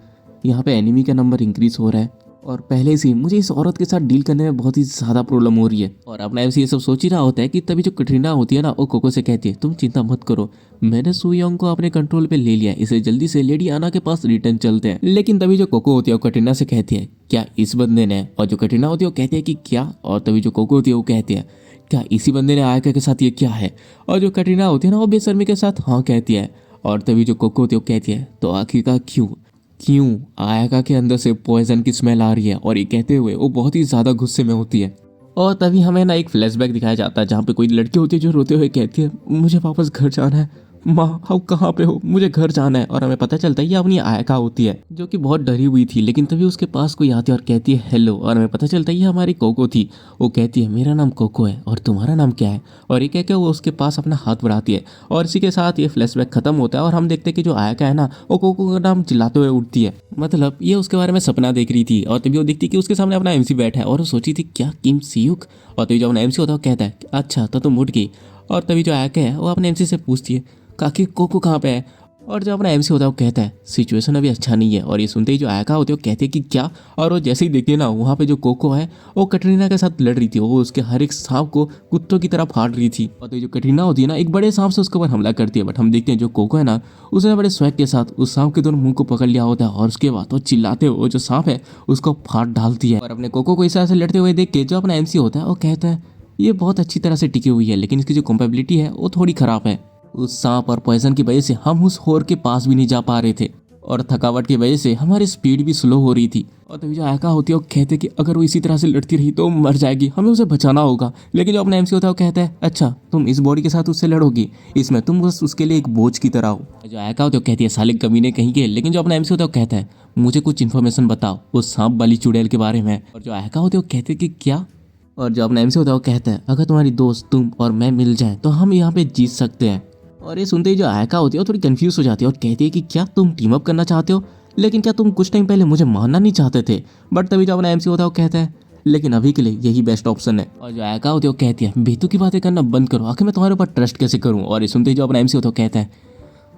यहाँ पे एनिमी का नंबर इंक्रीज हो रहा है और पहले से ही मुझे इस औरत के साथ डील करने में बहुत ही ज़्यादा प्रॉब्लम हो रही है। और अपना एमसी ये सब सोच ही रहा होता है कि तभी जो कटरीना होती है ना वो कोको से कहती है तुम चिंता मत करो, मैंने सुयोंग को अपने कंट्रोल पे ले लिया, इसे जल्दी से लेडी आना के पास रिटर्न चलते हैं। लेकिन तभी जो कोको होती है वो कटरीना से कहती है क्या इस बंदे ने, और जो कटरीना होती है वो कहती है कि क्या, और तभी जो कोको होती है वो कहती है क्या इसी बंदे ने आयका के साथ ये क्या है। और जो कटरीना होती है ना वो बेशर्मी के साथ हाँ कहती है। और तभी जो कोको होती है वो कहती है तो आखिरकार क्यों आयका के अंदर से पॉइजन की स्मेल आ रही है। और ये कहते हुए वो बहुत ही ज़्यादा गुस्से में होती है। और तभी हमें ना एक फ्लैशबैक दिखाया जाता है जहाँ पे कोई लड़की होती है जो रोते हुए कहती है मुझे वापस घर जाना है, माँ आप कहाँ पे हो, मुझे घर जाना है। और हमें पता चलता है ये अपनी आयका होती है जो कि बहुत डरी हुई थी। लेकिन तभी उसके पास कोई आती है और कहती है हेलो। और हमें पता चलता है ये हमारी कोको थी। वो कहती है मेरा नाम कोको है और तुम्हारा नाम क्या है। और ये कह के वो उसके पास अपना हाथ बढ़ाती है। और इसी के साथ ये फ्लैशबैक खत्म होता है और हम देखते हैं कि जो आयका है ना वो कोको का नाम चिल्लाते हुए उठती है, मतलब ये उसके बारे में सपना देख रही थी। और तभी वो देखती कि उसके सामने अपना एमसी बैठा है और वो सोची थी क्या किम सियुक। और तभी जो अपना एमसी होता है वो कहता है अच्छा तो तुम उठ गई। और तभी जो आयका है वो अपने एमसी से पूछती है काकी कोको कहाँ पे है। और जो अपना एमसी होता है वो कहता है सिचुएशन अभी अच्छा नहीं है। और ये सुनते ही जो आयका होती है वो कहते हैं कि क्या। और वो जैसे ही देखते हैं ना वहाँ पे जो कोको है वो कटरीना के साथ लड़ रही थी, वो उसके हर एक सांप को कुत्तों की तरह फाड़ रही थी। और तो जो कटरीना होती है ना एक बड़े सांप से उसके ऊपर हमला करती है, बट हम देखते हैं जो कोको है ना उसने बड़े स्वैग के साथ उस सांप के दोनों मुंह को पकड़ लिया होता है और उसके बाद वो चिल्लाते हुए जो सांप है उसको फाड़ डालती है। और अपने कोको को इस तरह से लड़ते हुए देख के जो अपना एमसी होता है वो कहता है ये बहुत अच्छी तरह से टिकी हुई है, लेकिन इसकी जो कंपेबिलिटी है वो थोड़ी खराब है। उस सांप और पॉइजन की वजह से हम उस होर के पास भी नहीं जा पा रहे थे और थकावट की वजह से हमारी स्पीड भी स्लो हो रही थी। और तभी जो आयका होती है वो कहते कि अगर वो इसी तरह से लड़ती रही तो मर जाएगी, हमें उसे बचाना होगा। लेकिन जो अपना एमसी होता है वो कहता है अच्छा तुम इस बॉडी के साथ उससे लड़ोगी, इसमें तुम बस उसके लिए एक बोझ की तरह हो। जो आयका होती है वो कहती है साले कमीने कहीं के। लेकिन जो अपना एमसी होता है वो कहता है मुझे कुछ इन्फॉर्मेशन बताओ उस सांप वाली चुड़ैल के बारे में। और जो आयका होती है वो कहते कि क्या। और जो अपना एमसी होता है वो कहता है अगर तुम्हारी दोस्त तुम और मैं मिल जाए तो हम यहाँ पे जीत सकते हैं। और ये सुनते ही जो आयका होती है वो थोड़ी कंफ्यूज हो जाती है और कहती है कि क्या तुम टीम अप करना चाहते हो, लेकिन क्या तुम कुछ टाइम पहले मुझे मारना नहीं चाहते थे। बट तभी जो अपना एमसी होता है वो कहता है लेकिन अभी के लिए यही बेस्ट ऑप्शन है। और जो आयका होती है वो कहती है बेतु की बातें करना बंद करो, आखिर मैं तुम्हारे ऊपर ट्रस्ट कैसे करूँ। और ये सुनते ही जो अपना एमसी होता है वो कहता है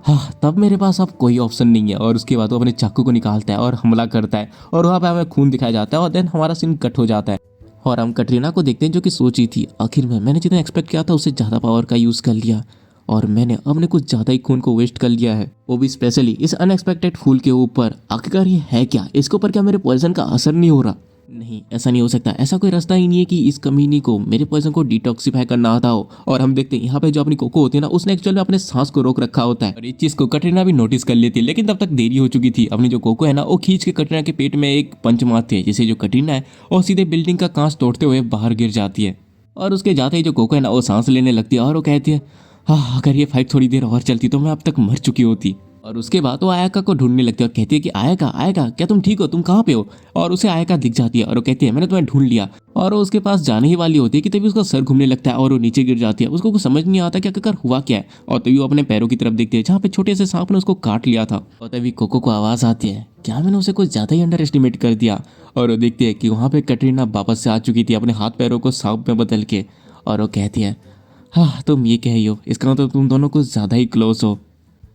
हाँ तब मेरे पास अब कोई ऑप्शन नहीं है। और उसके बाद वो अपने चाकू को निकालता है और हमला करता है और वहाँ पे हमें खून दिखाया जाता है और देन हमारा सीन कट हो जाता है। और हम कटरीना को देखते हैं जो कि सोची थी आखिर में मैंने जितना एक्सपेक्ट किया था उससे ज़्यादा पावर का यूज़ कर लिया और मैंने अपने कुछ ज़्यादा ही खून को वेस्ट कर लिया है, वो भी स्पेशली इस अनएक्सपेक्टेड फूल के ऊपर। आखिरकार ये है क्या, इसके ऊपर क्या मेरे पॉइजन का असर नहीं हो रहा। नहीं ऐसा नहीं हो सकता, ऐसा कोई रास्ता ही नहीं है कि इस कमीनी को मेरे पॉइजन को डिटॉक्सिफाई करना आता हो। और हम देखते हैं यहाँ पे जो अपनी कोको होती है ना उसने एक्चुअल में अपने सांस को रोक रखा होता है और इस चीज को कटरीना भी नोटिस कर लेती है। लेकिन तब तक देरी हो चुकी थी, अपनी जो कोको है ना वो खींच के कटरीना के पेट में एक पंच मारती है जिससे जो कटरीना है वो सीधे बिल्डिंग का कांच तोड़ते हुए बाहर गिर जाती है। और उसके जाते ही जो कोको है ना वो सांस लेने लगती है और वो कहती है हाँ अगर ये फाइट थोड़ी देर और चलती तो मैं अब तक मर चुकी होती। और उसके बाद वो आयका को ढूंढने लगती है और कहती है कि आयका आयका क्या तुम ठीक हो, तुम कहाँ पे हो। और उसे आयका दिख जाती है और वो कहती है मैंने तुम्हें ढूंढ लिया। और वो उसके पास जाने ही वाली होती है कि तभी उसका सर घूमने लगता है और वो नीचे गिर जाती है। उसको कुछ समझ नहीं आता कि आखिरकार हुआ क्या है। और तभी वो अपने पैरों की तरफ देखती है जहाँ पे छोटे से सांप ने उसको काट लिया था। और तभी कोको को आवाज आती है क्या मैंने उसे कुछ ज्यादा ही अंडर एस्टिमेट कर दिया। और वो देखती है कि वहाँ पे कटरीना वापस से आ चुकी थी अपने हाथ पैरों को सांप में बदल के। और वो कहती है हाँ तुम ये कह ही हो, इसका मतलब तुम दोनों कुछ ज़्यादा ही क्लोज हो।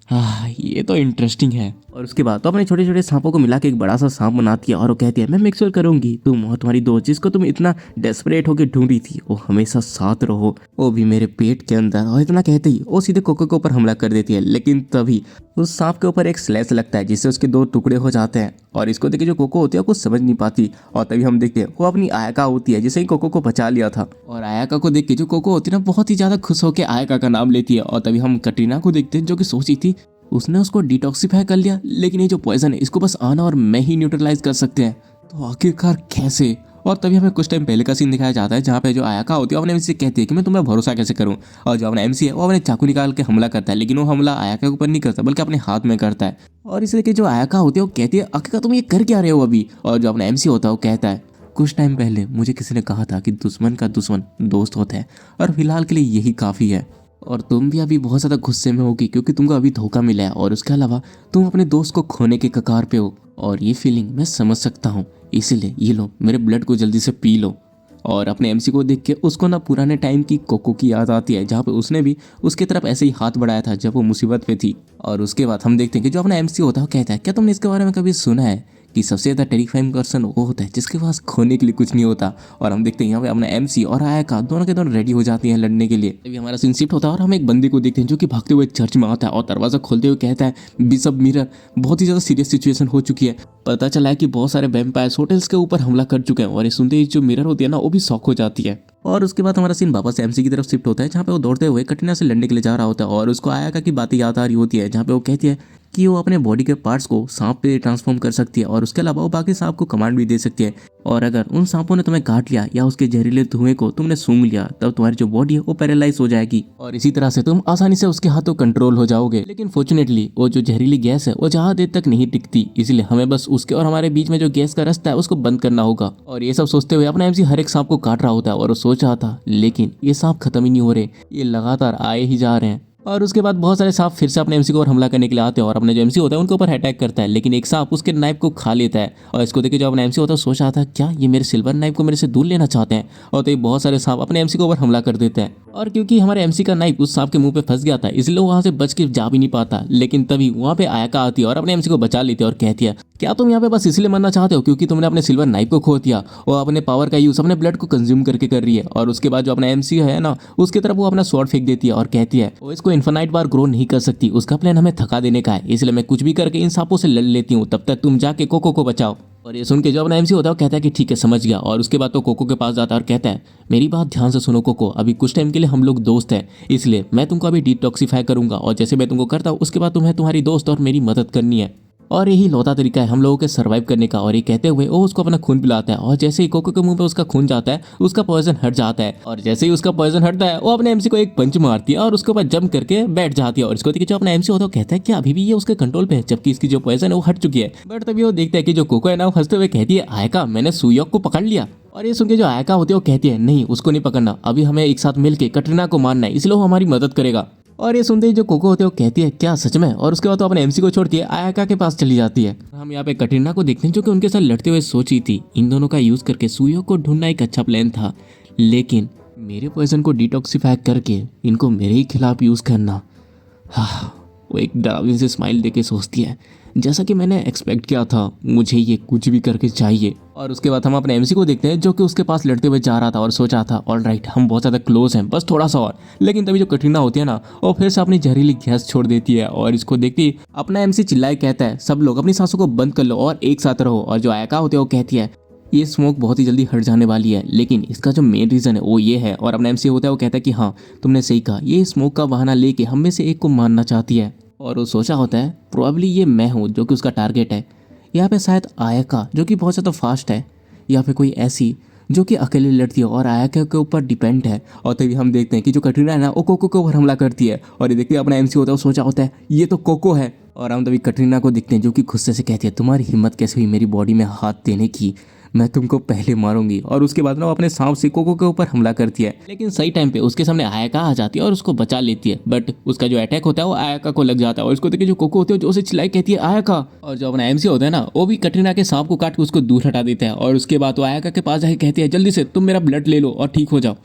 हाँ ये तो इंटरेस्टिंग है। और उसके बाद तो अपने छोटे छोटे सांपों को मिला के एक बड़ा सा सांप बनाती है और वो कहती है मैं मेक श्योर करूंगी तुम और तुम्हारी दोस्त जिसको तुम इतना डेस्परेट होकर ढूंढ रही थी वो हमेशा साथ रहो, वो भी मेरे पेट के अंदर। और इतना कहते ही वो सीधे कोको के ऊपर हमला कर देती है। लेकिन तभी उस सांप के ऊपर एक स्लैश लगता है जिससे उसके दो टुकड़े हो जाते हैं। और इसको देख के जो कोको होती है कुछ समझ नहीं पाती। और तभी हम देखते हैं वो अपनी आयका होती है जिसे ही कोको को बचा लिया था। और आयका को देख के जो कोको होती है ना बहुत ही ज्यादा खुश होकर आयका का नाम लेती है। और तभी हम कटरीना को देखते हैं जो कि सोची थी उसने उसको डिटॉक्सिफाई कर लिया, लेकिन ये जो पॉइजन है इसको बस आना और मैं ही न्यूट्रलाइज कर सकते हैं, तो आखिरकार कैसे। और तभी हमें कुछ टाइम पहले का सीन दिखाया जाता है जहाँ पे जो आयका होती है अपने एमसी से कहती है कि मैं तुम्हें भरोसा कैसे करूं। और जो अपना एमसी है वो अपने चाकू निकाल के हमला करता है, लेकिन वो हमला आयका के ऊपर नहीं करता बल्कि अपने हाथ में करता है। और इसे देखिए जो आयका होती है वो कहती है आखिरकार तुम ये कर क्या रहे हो अभी। और जो अपना एमसी होता है वो कहता है कुछ टाइम पहले मुझे किसी ने कहा था कि दुश्मन का दुश्मन दोस्त होता है और फिलहाल के लिए यही काफ़ी है। और तुम भी अभी बहुत ज़्यादा गुस्से में होगी क्योंकि तुमको अभी धोखा मिला है और उसके अलावा तुम अपने दोस्त को खोने के कगार पे हो। और ये फीलिंग मैं समझ सकता हूँ, इसीलिए ये लो मेरे ब्लड को जल्दी से पी लो। और अपने एमसी को देख के उसको ना पुराने टाइम की कोको की याद आती है जहाँ पे उसने भी उसकी तरफ ऐसे ही हाथ बढ़ाया था जब वो मुसीबत पे थी। और उसके बाद हम देखते हैं कि जो अपना एमसी होता है वो कहता है क्या तुमने इसके बारे में कभी सुना है कि सबसे ज़्यादा टेरिफाइंग पर्सन वो होता है जिसके पास खोने के लिए कुछ नहीं होता। और हम देखते हैं यहाँ पे अपना एमसी और आयका दोनों के दोनों रेडी हो जाती हैं लड़ने के लिए। तभी हमारा सीन शिफ्ट होता है और हम एक बंदे को देखते हैं जो कि भागते हुए चर्च में आता है और दरवाजा खोलते हुए कहता है बिशप मिरर बहुत ही ज़्यादा सीरियस सिचुएशन हो चुकी है, पता चला है कि बहुत सारे वैम्पायर्स होटल्स के ऊपर हमला कर चुके हैं। और ये सुनते ही जो मिरर होती है ना वो भी शॉक हो जाती है। और उसके बाद हमारा सीन वापस एमसी की तरफ शिफ्ट होता है जहाँ पे वो दौड़ते हुए कटरीना से लड़ने के लिए जा रहा होता है। और उसको आयका की बातें याद आ रही होती है जहाँ पे वो कहती है कि वो अपने बॉडी के पार्ट्स को सांप पे ट्रांसफॉर्म कर सकती है और उसके अलावा वो बाकी सांप को कमांड भी दे सकती है। और अगर उन सांपों ने तुम्हें काट लिया या उसके जहरीले धुएं को तुमने सूंघ लिया तब तुम्हारी जो बॉडी है वो पैरालाइज हो जाएगी और इसी तरह से तुम आसानी से उसके हाथों कंट्रोल हो जाओगे। लेकिन फॉर्चुनेटली वो जो जहरीली गैस है वो ज़्यादा देर तक नहीं टिकती, इसलिए हमें बस उसके और हमारे बीच में जो गैस का रास्ता है उसको बंद करना होगा। और ये सब सोचते हुए अपना एमसी हर एक सांप को काट रहा होता है और वो सोच रहा था लेकिन ये सांप खत्म ही नहीं हो रहे, ये लगातार आए ही जा रहे हैं। और उसके बाद बहुत सारे सांप फिर से अपने एमसी को और हमला करने के लिए आते हैं और अपने जो एमसी होता है उनके ऊपर अटैक करता है, लेकिन एक सांप उसके नाइफ को खा लेता है। और इसको देख के जो अपना एमसी होता है सोच रहा था क्या ये मेरे सिल्वर नाइफ को मेरे से दूर लेना चाहते हैं, और तो ये बहुत सारे सांप अपने एमसी के ऊपर हमला कर देते हैं। और क्योंकि हमारे एमसी का नाइफ उस सांप के मुंह पे फंस गया था इसलिए वो वहां से बच के जा भी नहीं पाता, लेकिन तभी वहां पे आयका आती है और अपने एमसी को बचा लेती है और कहती है क्या तुम यहाँ पे बस इसलिए मरना चाहते हो क्योंकि तुमने अपने सिल्वर नाइफ को खो दिया। वो अपने पावर का यूज अपने ब्लड को कंज्यूम करके कर रही है, और उसके बाद जो अपना एमसी है ना उसकी तरफ वो अपना स्वॉर्ड फेंक देती है और कहती है वो इसको इन्फिनाइट बार ग्रो नहीं कर सकती, उसका प्लान हमें थका देने का है, इसलिए मैं कुछ भी करके इन सांपों से लड़ लेती हूँ, तब तक तुम जाके कोको को बचाओ। और ये सुन के जो अपना एमसी होता है वो कहता है कि ठीक है समझ गया। और उसके बाद तो कोको के पास जाता है और कहता है मेरी बात ध्यान से सुनो कोको, अभी कुछ टाइम के लिए हम लोग दोस्त हैं, इसलिए मैं तुमको अभी डिटॉक्सिफाई करूंगा, और जैसे मैं तुमको करता हूँ उसके बाद तुम्हें तुम्हारी दोस्त और मेरी मदद करनी है, और यही लौता तरीका है हम लोगों के सर्वाइव करने का। और ये कहते हुए वो उसको अपना खून पिलाता है, और जैसे ही कोको के मुंह पे उसका खून जाता है उसका पॉइजन हट जाता है, और जैसे ही उसका पॉइजन हटता है वो अपने एमसी को एक पंच मारती है और उसके ऊपर जंप करके बैठ जाती है। और इसको देखिए जो अपना एमसी होता है वो कहता है कि अभी भी ये उसके कंट्रोल पे है, जबकि इसकी जो पॉइजन है वो हट चुकी है। बट तभी वो देखता है कि जो कोको है ना वो हंसते हुए कहती है आयका मैंने सुयोक को पकड़ लिया। और ये सुन के जो आयका होती है वो कहती है नहीं उसको नहीं पकड़ना, अभी हमें एक साथ मिलकर कटरीना को मारना है, इसलिए वो हमारी मदद करेगा। और ये सुनते ही जो कोको होते हैं वो कहती है क्या सच में, और उसके बाद तो अपने एमसी को छोड़ के आयका के पास चली जाती है। हम यहाँ पे कटरीना को देखते हैं जो कि उनके साथ लड़ते हुए सोची थी इन दोनों का यूज करके सुयो को ढूंढना एक अच्छा प्लान था, लेकिन मेरे पॉइजन को डिटॉक्सिफाई करके इनको मेरे ही खिलाफ यूज करना। हाँ, वो एक डरावनी से स्माइल देके सोचती है जैसा कि मैंने एक्सपेक्ट किया था, मुझे ये कुछ भी करके चाहिए। और उसके बाद हम अपने एमसी को देखते हैं जो कि उसके पास लड़ते हुए जा रहा था और सोच रहा था ऑलराइट हम बहुत ज़्यादा क्लोज हैं, बस थोड़ा सा और। लेकिन तभी जो कटरीना होती है ना वो फिर से अपनी जहरीली गैस छोड़ देती है, और इसको देखते ही अपना एमसी चिल्लाए कहता है सब लोग अपनी सांसों को बंद कर लो और एक साथ रहो। और जो आयका होती है वो कहती है ये स्मोक बहुत ही जल्दी हट जाने वाली है, लेकिन इसका जो मेन रीज़न है वो ये है। और अपना एमसी होता है वो कहता है कि हाँ तुमने सही कहा, ये स्मोक का बहाना लेके हम में से एक को मारना चाहती है। और वो सोचा होता है प्रोबेबली ये मैं हूँ जो कि उसका टारगेट है, यहाँ पे शायद आयका जो कि बहुत ज़्यादा फास्ट है, या फिर कोई ऐसी जो कि अकेले लड़ती है और आयका के ऊपर डिपेंड है। और तभी हम देखते हैं कि जो कटरीना है ना वो कोको के ऊपर हमला करती है, और ये देखते हैं अपना एमसी होता है वो सोचा होता है ये तो कोको है। और हम तभी कटरीना को देखते हैं जो कि गुस्से से कहती है तुम्हारी हिम्मत कैसे हुई मेरी बॉडी में हाथ देने की, मैं तुमको पहले मारूंगी। और उसके बाद ना वो अपने सांप से कोको के ऊपर हमला करती है, लेकिन सही टाइम पे उसके सामने आयका आ जाती है और उसको बचा लेती है। बट उसका जो अटैक होता है वो आयका को लग जाता है, और इसको देख के जो कोको होती है जो उसे चिल्लाई कहती है आयका। और जो अपना एमसी होता है ना वो भी कटरीना के सांप को काट के उसको दूर हटा देता है, और उसके बाद वो आयका के पास जाके कहती है जल्दी से तुम मेरा ब्लड ले लो और ठीक हो जाओ,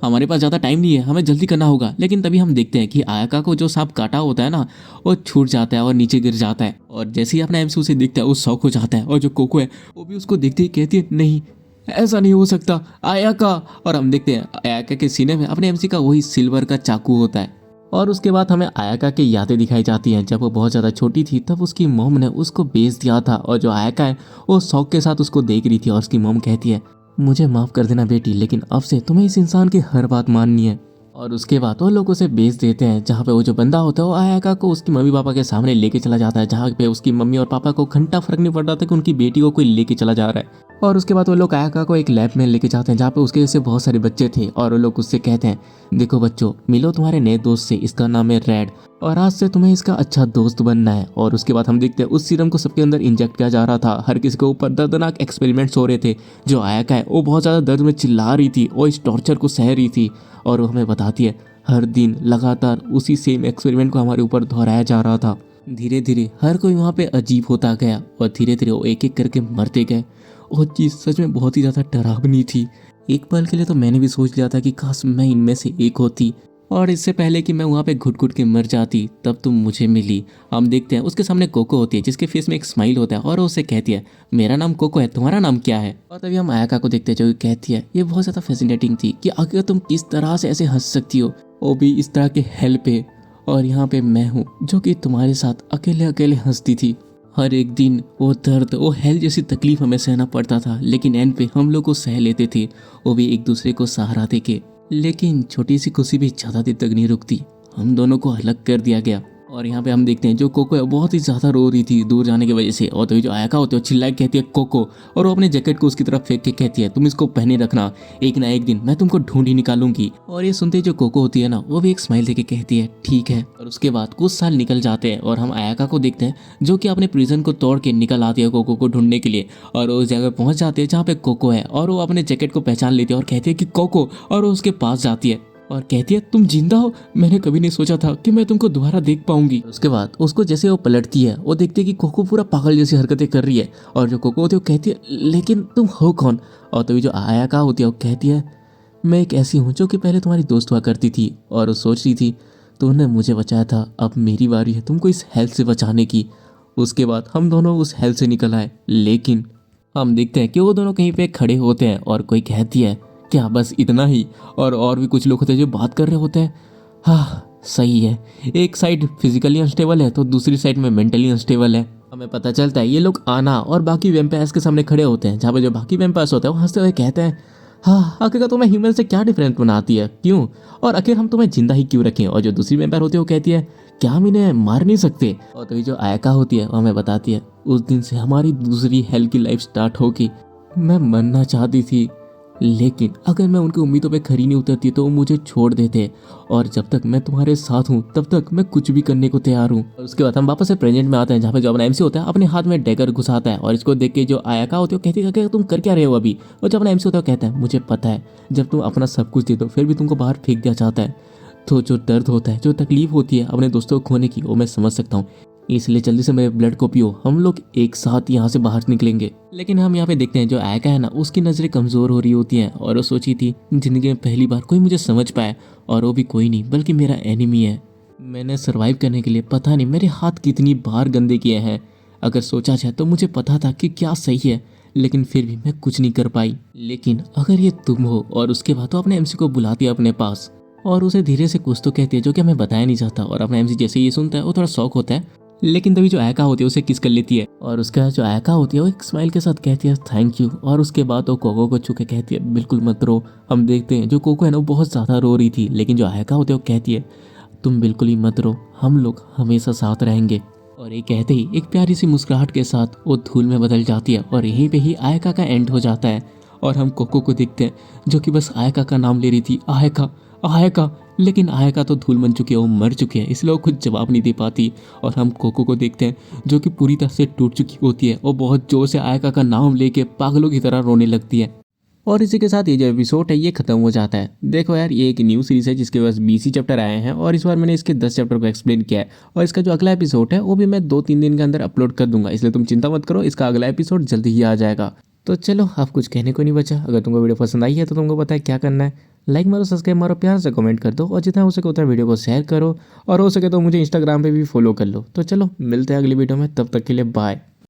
हमारे पास ज़्यादा टाइम नहीं है, हमें जल्दी करना होगा। लेकिन तभी हम देखते हैं कि आयका को जो सांप काटा होता है ना वो छूट जाता है और नीचे गिर जाता है, और जैसे ही अपना एमसी उसे देखता है वो शौक हो जाता है। और जो कोको है वो भी उसको देखते ही कहती है नहीं ऐसा नहीं हो सकता आयका। और हम देखते हैं आयका के सीने में अपने एमसी का वही सिल्वर का चाकू होता है। और उसके बाद हमें आयका की यादें दिखाई जाती हैं, जब वो बहुत ज़्यादा छोटी थी तब उसकी मोम ने उसको बेच दिया था, और जो आयका है वो शौक के साथ उसको देख रही थी, और उसकी मोम कहती है मुझे माफ़ कर देना बेटी, लेकिन अब से तुम्हें इस इंसान की हर बात माननी है। और उसके बाद वो लोग उसे बेच देते हैं, जहाँ पे वो जो बंदा होता है वो आयका को उसकी मम्मी पापा के सामने लेके चला जाता है, जहाँ पे उसकी मम्मी और पापा को घंटा फर्क नहीं पड़ता था कि उनकी बेटी को कोई लेके चला जा रहा है। और उसके बाद वो लोग आयका को एक लैब में लेके जाते हैं जहाँ पे उसके जैसे बहुत सारे बच्चे थे, और वो लोग उससे कहते हैं देखो बच्चों मिलो तुम्हारे नए दोस्त से, इसका नाम है रेड, और आज से तुम्हें इसका अच्छा दोस्त बनना है। और उसके बाद हम देखते हैं उस सीरम को सबके अंदर इंजेक्ट किया जा रहा था, हर किसी के ऊपर दर्दनाक एक्सपेरिमेंट्स हो रहे थे। जो आयका है वो बहुत ज़्यादा दर्द में चिल्ला रही थी, वो इस टॉर्चर को सह रही थी, और वो हमें बताती है हर दिन लगातार उसी सेम एक्सपेरिमेंट को हमारे ऊपर दोहराया जा रहा था। धीरे धीरे हर कोई वहाँ पे अजीब होता गया, और धीरे धीरे वो एक एक करके मरते गए। वो चीज़ सच में बहुत ही ज़्यादा डरावनी थी। एक पल के लिए तो मैंने भी सोच लिया था कि काश मैं इनमें से एक होती, और इससे पहले कि मैं वहाँ पे घुट घुट के मर जाती तब तुम मुझे मिली। हम देखते हैं उसके सामने कोको होती है जिसके फेस में एक स्माइल होता है, और वो उसे कहती है मेरा नाम कोको है, तुम्हारा नाम क्या है। और तभी हम आयका को देखते हैं जो कहती है ये बहुत ज़्यादा फैसिनेटिंग थी कि आखिर तुम किस तरह से ऐसे हंस सकती हो, वो भी इस तरह के हेल पे, और यहाँ पे मैं हूँ जो कि तुम्हारे साथ अकेले अकेले हंसती थी। हर एक दिन वो दर्द वो हेल जैसी तकलीफ हमें सहना पड़ता था, लेकिन एंड पे हम लोग को सह लेते थे, वो भी एक दूसरे को सहारा देके। लेकिन छोटी सी खुशी भी ज़्यादा देर तक नहीं रुकती, हम दोनों को अलग कर दिया गया। और यहाँ पे हम देखते हैं जो कोको है बहुत ही ज़्यादा रो रही थी दूर जाने की वजह से, और तो जो आयका होती है चिल्ला के कहती है कोको, और वो अपने जैकेट को उसकी तरफ फेंक के कहती है तुम इसको पहने रखना, एक ना एक दिन मैं तुमको ढूंढ ही निकालूंगी। और ये सुनते जो कोको होती है ना वो भी एक स्माइल देके कहती है ठीक है। और उसके बाद कुछ साल निकल जाते हैं और हम आयका को देखते हैं जो कि अपने प्रिजन को तोड़ के निकल आती है कोको को ढूंढने के लिए, और वो उस जगह पहुंच जाते हैं जहाँ पे कोको है, और वो अपने जैकेट को पहचान लेती है और कहती है कि कोको, और वो उसके पास जाती है। और कहती है तुम जिंदा हो, मैंने कभी नहीं सोचा था कि मैं तुमको दोबारा देख पाऊंगी। उसके बाद उसको जैसे वो पलटती है वो देखती है कि कोको पूरा पागल जैसी हरकतें कर रही है। और जो कोको होती है वो कहती है लेकिन तुम हो कौन। और तभी जो आयाका होती है वो कहती है मैं एक ऐसी हूँ जो कि पहले तुम्हारी दोस्त हुआ करती थी और वो सोच रही थी तुमने मुझे बचाया था, अब मेरी बारी है तुमको इस हेल्थ से बचाने की। उसके बाद हम दोनों उस हेल्थ से निकल आए, लेकिन हम देखते हैं कि वो दोनों कहीं पे खड़े होते हैं और कोई कहती है क्या बस इतना ही। और भी कुछ लोग होते हैं जो बात कर रहे होते हैं। हाँ सही है, एक साइड फिजिकली अनस्टेबल है तो दूसरी साइड में मेंटली अनस्टेबल है। हमें पता चलता है ये लोग आना और बाकी वेम्पायर्स के सामने खड़े होते हैं, जहाँ पे जो बाकी वेम्पायर्स होते हैं वो हंसते हुए कहते हैं हाँ आखिर तुम्हें ह्यूमन से क्या डिफरेंस बनाती है, क्यों, और आखिर हम तुम्हें जिंदा ही क्यों रखें। और जो दूसरी वेम्पायर होती है वो कहती है क्या हम इन्हें मार नहीं सकते। और तो जो आयका होती है वो हमें बताती है उस दिन से हमारी दूसरी हेल की लाइफ स्टार्ट होगी। मैं मरना चाहती थी लेकिन अगर मैं उनकी उम्मीदों पे खरी नहीं उतरती तो वो मुझे छोड़ देते, और जब तक मैं तुम्हारे साथ हूँ तब तक मैं कुछ भी करने को तैयार हूँ। और उसके बाद हम वापस से प्रेजेंट में आते हैं, जहाँ पे जो अपना एमसी होता है अपने हाथ में डैगर घुसाता है और इसको देख के जो आयाका होती है वो कहती है कि तुम कर क्या रहे हो अभी। और जब अपना एमसी होता है वो कहता है मुझे पता है जब तुम अपना सब कुछ दे दो फिर भी तुमको बाहर फेंक दिया जाता है, तो जो दर्द होता है जो तकलीफ होती है अपने दोस्तों को खोने की वो मैं समझ सकता हूँ, इसलिए जल्दी से मेरे ब्लड को पियो, हम लोग एक साथ यहाँ से बाहर निकलेंगे। लेकिन हम यहाँ पे देखते हैं जो आयका है ना उसकी नज़रें कमज़ोर हो रही होती हैं और वो सोची थी ज़िंदगी में पहली बार कोई मुझे समझ पाए, और वो भी कोई नहीं बल्कि मेरा एनिमी है। मैंने सर्वाइव करने के लिए पता नहीं मेरे हाथ कितनी बार गंदे किए हैं, अगर सोचा जाए तो मुझे पता था कि क्या सही है लेकिन फिर भी मैं कुछ नहीं कर पाई। लेकिन अगर ये तुम हो। और उसके बाद तो अपने एमसी को बुलाती है अपने पास और उसे धीरे से कुछ तो कहती है जो कि हमें बताया नहीं जाता। और अपना एमसी जैसे ये सुनता है वो थोड़ा शौक होता है, लेकिन तभी जो आयका होती है उसे किस कर लेती है। और उसका जो आयका होती है वो एक स्माइल के साथ कहती है थैंक यू। और उसके बाद वो कोको को छू के कहती है बिल्कुल मत रो। हम देखते हैं जो कोको है ना वो बहुत ज़्यादा रो रही थी, लेकिन जो आयका होती है वो कहती है तुम बिल्कुल ही मत रो, हम लोग हमेशा साथ रहेंगे। और ये कहते ही एक प्यारी सी मुस्कुराहट के साथ वो धूल में बदल जाती है और यहीं पे ही आयका का एंड हो जाता है। और हम कोको को देखते हैं जो कि बस आयका का नाम ले रही थी, आयका आयका, लेकिन आयका तो धूल बन चुकी है, वो मर चुकी है, इसलिए वो कुछ जवाब नहीं दे पाती। और हम कोको को देखते हैं जो कि पूरी तरह से टूट चुकी होती है, वो बहुत जोर से आयका का नाम लेके पागलों की तरह रोने लगती है। और इसी के साथ ये जो एपिसोड है ये खत्म हो जाता है। देखो यार ये एक न्यू सीरीज है जिसके पास 20 ही चैप्टर आए हैं और इस बार मैंने इसके 10 चैप्टर को एक्सप्लेन किया है, और इसका जो अगला एपिसोड है वो भी मैं 2-3 दिन के अंदर अपलोड कर दूंगा, इसलिए तुम चिंता मत करो, इसका अगला एपिसोड जल्दी ही आ जाएगा। तो चलो अब कुछ कहने को नहीं बचा। अगर तुमको वीडियो पसंद आई है तो तुमको पता है क्या करना है, लाइक मारो, सब्सक्राइब मारो, प्यार से कमेंट कर दो, और जितना हो सके उतना वीडियो को शेयर करो, और हो सके तो मुझे इंस्टाग्राम पे भी फॉलो कर लो। तो चलो मिलते हैं अगली वीडियो में, तब तक के लिए बाय।